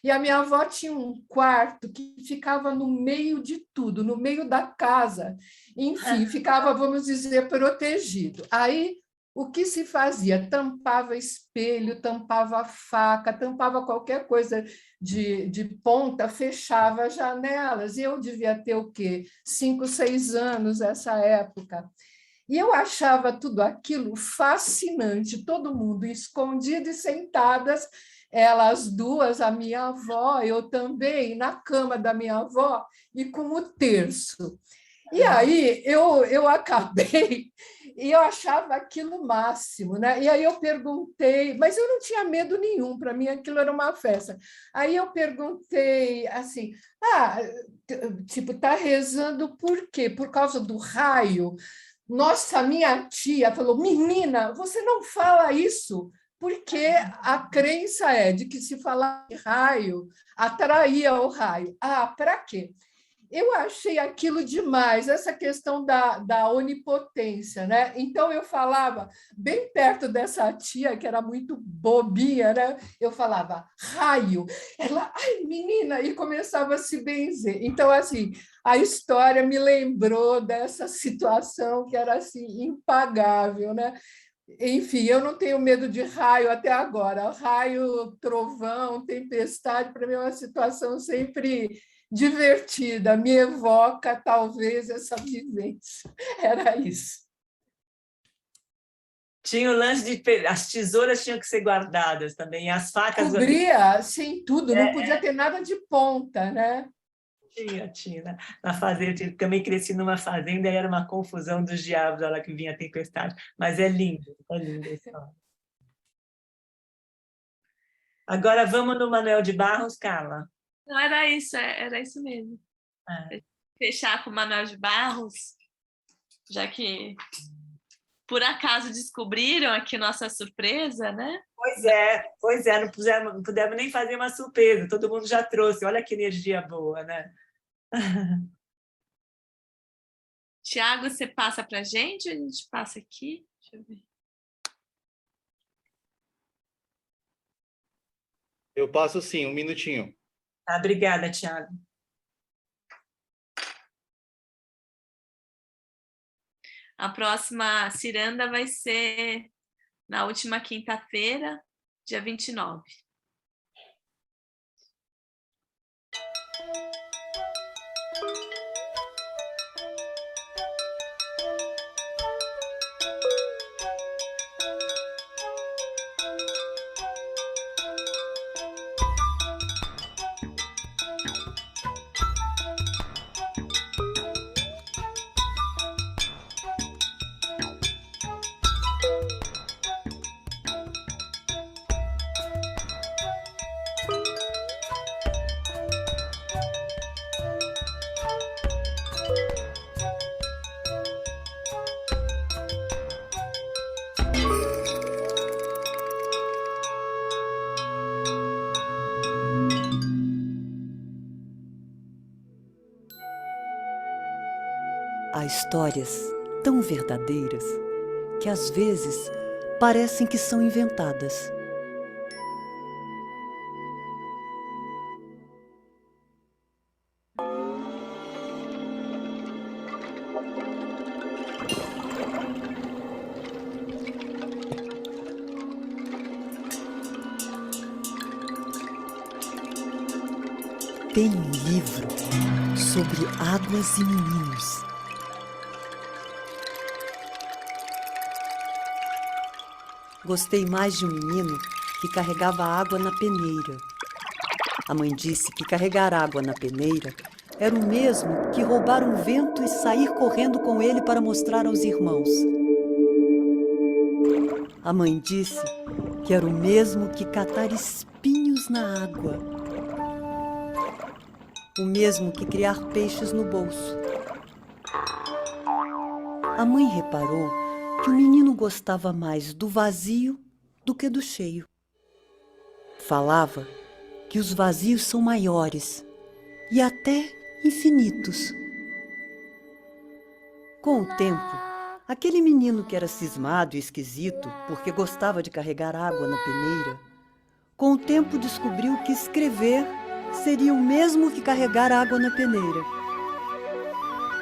E a minha avó tinha um quarto que ficava no meio de tudo, no meio da casa. Enfim, ficava, vamos dizer, protegido. Aí, o que se fazia? Tampava espelho, tampava faca, tampava qualquer coisa de ponta, fechava janelas. E eu devia ter o quê? 5, 6 anos nessa época. E eu achava tudo aquilo fascinante, todo mundo escondido e sentadas, elas duas, a minha avó, eu também, na cama da minha avó, e com o terço. E aí eu acabei, e eu achava aquilo o máximo, né? E aí eu perguntei, mas eu não tinha medo nenhum, para mim aquilo era uma festa. Aí eu perguntei assim, tipo, tá rezando por quê? Por causa do raio? Nossa, minha tia falou, menina, você não fala isso, porque a crença é de que se falar de raio, atraía o raio. Para quê? Eu achei aquilo demais, essa questão da onipotência, né? Então, eu falava, bem perto dessa tia, que era muito bobinha, né? Eu falava, raio. Ela, ai, menina, e começava a se benzer. Então, assim, a história me lembrou dessa situação que era, assim, impagável, né? Enfim, eu não tenho medo de raio até agora. Raio, trovão, tempestade, para mim é uma situação sempre divertida, me evoca talvez essa vivência. Era isso. Tinha o lance de as tesouras tinham que ser guardadas também, as facas... Cobria, sim, tudo, não podia ter nada de ponta, né? Tinha. Na fazenda, eu também cresci numa fazenda e era uma confusão dos diabos, a hora que vinha a tempestade. Mas é lindo a história. Agora vamos no Manuel de Barros, Carla. Não, era isso mesmo. Fechar com o Manuel de Barros, já que por acaso descobriram aqui nossa surpresa, né? Pois é, não pudemos nem fazer uma surpresa, todo mundo já trouxe, olha que energia boa, né? Tiago, você passa para a gente ou a gente passa aqui? Deixa eu ver. Eu passo sim, um minutinho. Obrigada, Tiago. A próxima ciranda vai ser na última quinta-feira, dia 29. Há histórias tão verdadeiras que às vezes parecem que são inventadas. Tem um livro sobre águas e meninos. Gostei mais de um menino que carregava água na peneira. A mãe disse que carregar água na peneira era o mesmo que roubar um vento e sair correndo com ele para mostrar aos irmãos. A mãe disse que era o mesmo que catar espinhos na água. O mesmo que criar peixes no bolso. A mãe reparou que o menino gostava mais do vazio do que do cheio. Falava que os vazios são maiores e até infinitos. Com o tempo, aquele menino que era cismado e esquisito porque gostava de carregar água na peneira, com o tempo descobriu que escrever seria o mesmo que carregar água na peneira.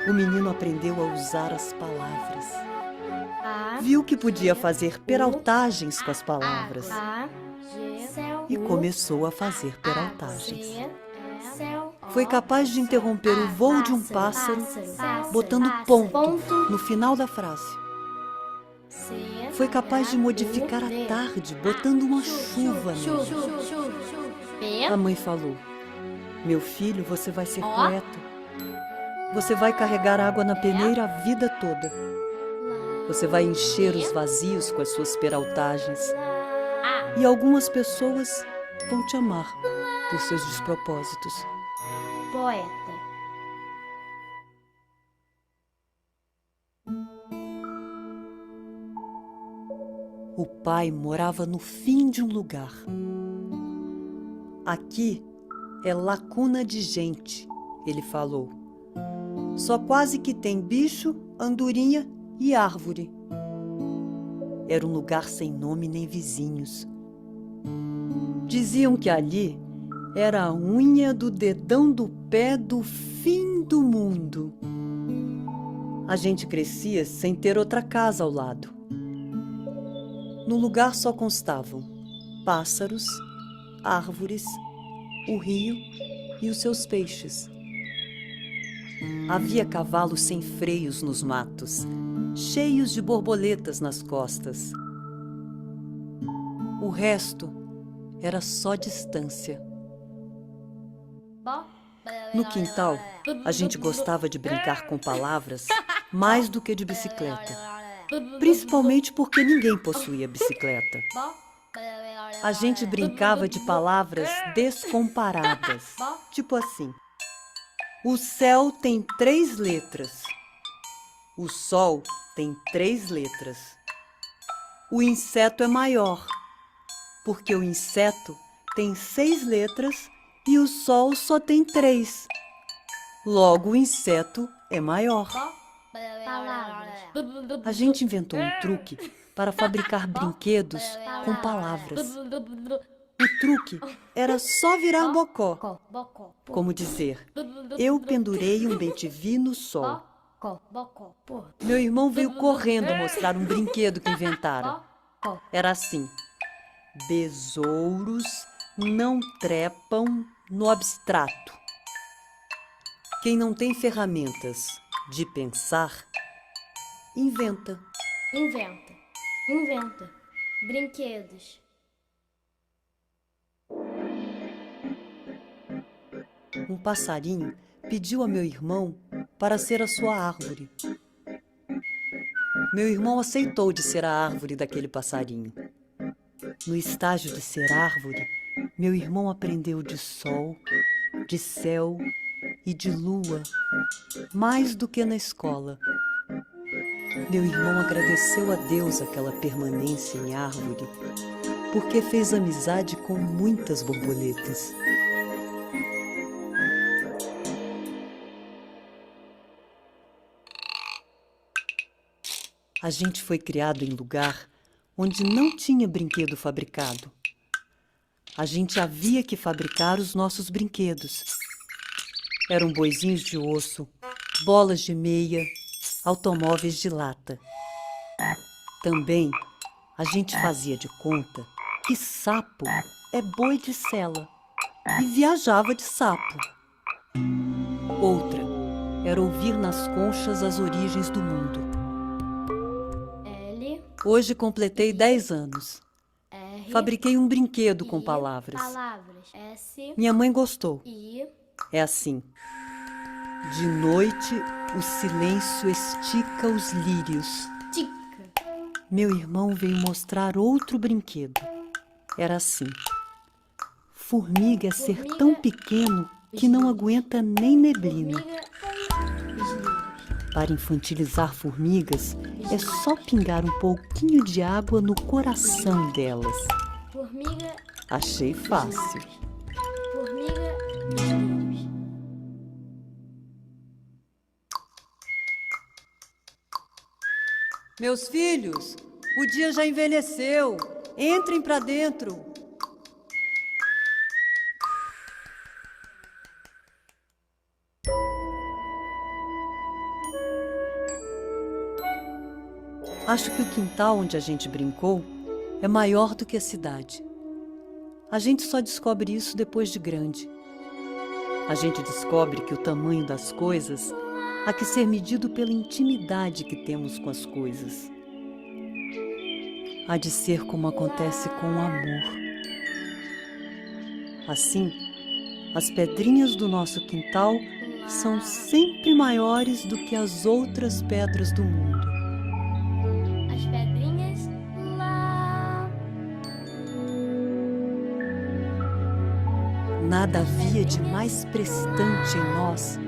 O menino aprendeu a usar as palavras. Viu que podia fazer peraltagens com as palavras e começou a fazer peraltagens. Foi capaz de interromper o voo de um pássaro botando ponto no final da frase. Foi capaz de modificar a tarde botando uma chuva nele. A mãe falou: "Meu filho, você vai ser poeta. Você vai carregar água na peneira a vida toda. Você vai encher os vazios com as suas peraltagens. E algumas pessoas vão te amar por seus despropósitos." Poeta. O pai morava no fim de um lugar. "Aqui é lacuna de gente", ele falou. "Só quase que tem bicho, andorinha e árvore." Era um lugar sem nome nem vizinhos. Diziam que ali era a unha do dedão do pé do fim do mundo. A gente crescia sem ter outra casa ao lado. No lugar só constavam pássaros, árvores, o rio e os seus peixes. Havia cavalos sem freios nos matos, cheios de borboletas nas costas. O resto era só distância. No quintal, a gente gostava de brincar com palavras mais do que de bicicleta, principalmente porque ninguém possuía bicicleta. A gente brincava de palavras descomparadas, tipo assim: o céu tem 3 letras. O sol tem 3 letras. O inseto é maior, porque o inseto tem 6 letras e o sol só tem 3. Logo, o inseto é maior. palavras. A gente inventou um truque para fabricar brinquedos com palavras. O truque era só virar bocó, como dizer, eu pendurei um bem-te-vi no sol. Meu irmão veio correndo mostrar um brinquedo que inventara. Era assim, besouros não trepam no abstrato. Quem não tem ferramentas de pensar, inventa. Inventa. Brinquedos. Um passarinho pediu a meu irmão para ser a sua árvore. Meu irmão aceitou de ser a árvore daquele passarinho. No estágio de ser árvore, meu irmão aprendeu de sol, de céu e de lua, mais do que na escola. Meu irmão agradeceu a Deus aquela permanência em árvore, porque fez amizade com muitas borboletas. A gente foi criado em lugar onde não tinha brinquedo fabricado. A gente havia que fabricar os nossos brinquedos. Eram boizinhos de osso, bolas de meia, automóveis de lata. Também a gente fazia de conta que sapo é boi de sela e viajava de sapo. Outra era ouvir nas conchas as origens do mundo. Hoje completei 10 anos. Fabriquei um brinquedo com palavras. Minha mãe gostou. É assim. De noite, o silêncio estica os lírios. Meu irmão veio mostrar outro brinquedo. Era assim. Formiga é ser tão pequeno que não aguenta nem neblina. Para infantilizar formigas, é só pingar um pouquinho de água no coração delas. Achei fácil. Meus filhos, o dia já envelheceu. Entrem para dentro. Acho que o quintal onde a gente brincou é maior do que a cidade. A gente só descobre isso depois de grande. A gente descobre que o tamanho das coisas há que ser medido pela intimidade que temos com as coisas. Há de ser como acontece com o amor. Assim, as pedrinhas do nosso quintal são sempre maiores do que as outras pedras do mundo. Nada havia de mais prestante em nós,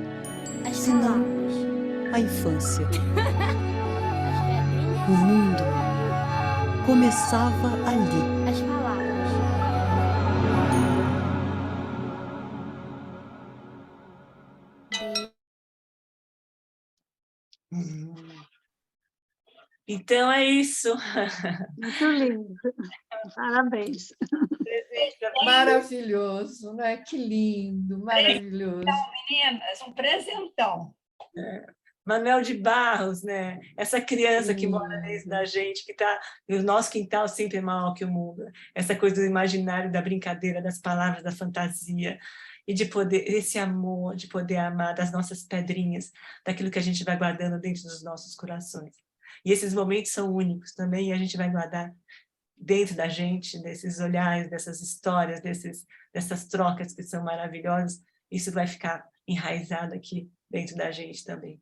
senão a infância. O mundo começava ali. As palavras. Então é isso. Muito lindo. Parabéns. Maravilhoso, né? Que lindo, maravilhoso. Então, meninas, um presentão. Manuel de Barros, né? Essa criança que mora dentro da gente, que está no nosso quintal sempre é maior que o mundo. Essa coisa do imaginário, da brincadeira, das palavras, da fantasia. E de poder, esse amor, de poder amar, das nossas pedrinhas, daquilo que a gente vai guardando dentro dos nossos corações. E esses momentos são únicos também, e a gente vai guardar dentro da gente, desses olhares, dessas histórias, dessas trocas que são maravilhosas. Isso vai ficar enraizado aqui dentro da gente também.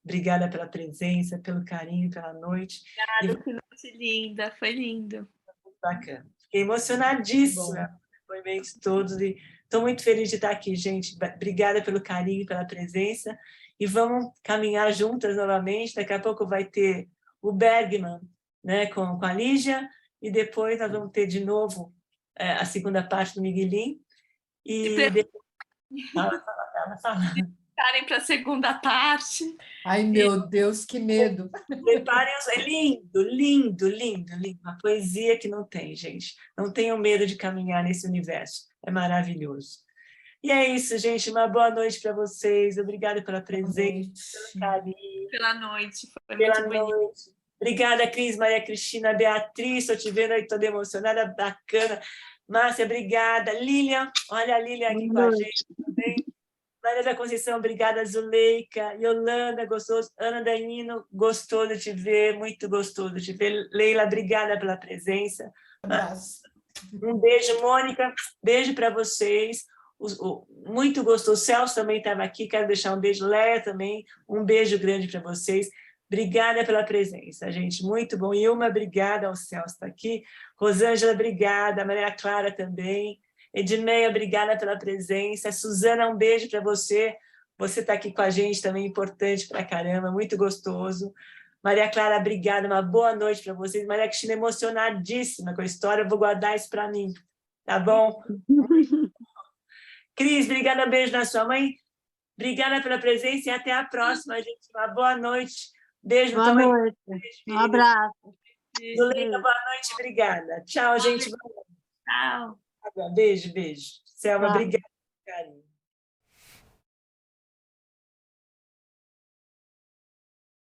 Obrigada pela presença, pelo carinho, pela noite. Obrigada, que noite linda, foi lindo. Bacana. Fiquei emocionadíssima com os depoimentos todos e estou muito feliz de estar aqui, gente. Obrigada pelo carinho, pela presença. E vamos caminhar juntas novamente. Daqui a pouco vai ter o Bergman, né, com a Lígia, e depois nós vamos ter de novo a segunda parte do Miguelin. E depois... Fala. Ficarem para a segunda parte. Ai, meu Deus, que medo! Preparem os... É lindo, lindo, lindo, lindo. Uma poesia que não tem, gente. Não tenham medo de caminhar nesse universo. É maravilhoso. E é isso, gente. Uma boa noite para vocês. Obrigada pela presença, pelo carinho. Pela noite. Foi Pela muito bonito. noite. Obrigada, Cris, Maria Cristina, Beatriz. Estou te vendo aí, estou emocionada, bacana. Márcia, obrigada. Lilian, olha a Lilian aqui com a gente também. Maria da Conceição, obrigada, Zuleika. Yolanda, gostoso. Ana Danino, gostoso de te ver, muito gostoso de te ver. Leila, obrigada pela presença. Abraço. Um beijo, Mônica. Beijo para vocês. Muito gostoso. O Celso também estava aqui, quero deixar um beijo. Léa também, um beijo grande para vocês. Obrigada pela presença, gente. Muito bom. Ilma, obrigada. O Celso está aqui. Rosângela, obrigada. Maria Clara também. Edmeia, obrigada pela presença. Suzana, um beijo para você. Você está aqui com a gente também, importante para caramba, muito gostoso. Maria Clara, obrigada. Uma boa noite para vocês. Maria Cristina, emocionadíssima com a história. Eu vou guardar isso para mim. Tá bom? Cris, obrigada. Beijo na sua mãe. Obrigada pela presença e até a próxima, gente. Uma boa noite. Beijo. Boa noite. Um abraço. Zuleika, boa noite. Obrigada. Tchau, gente. Tchau. Beijo, beijo. Selma, Tchau. obrigada, carinho.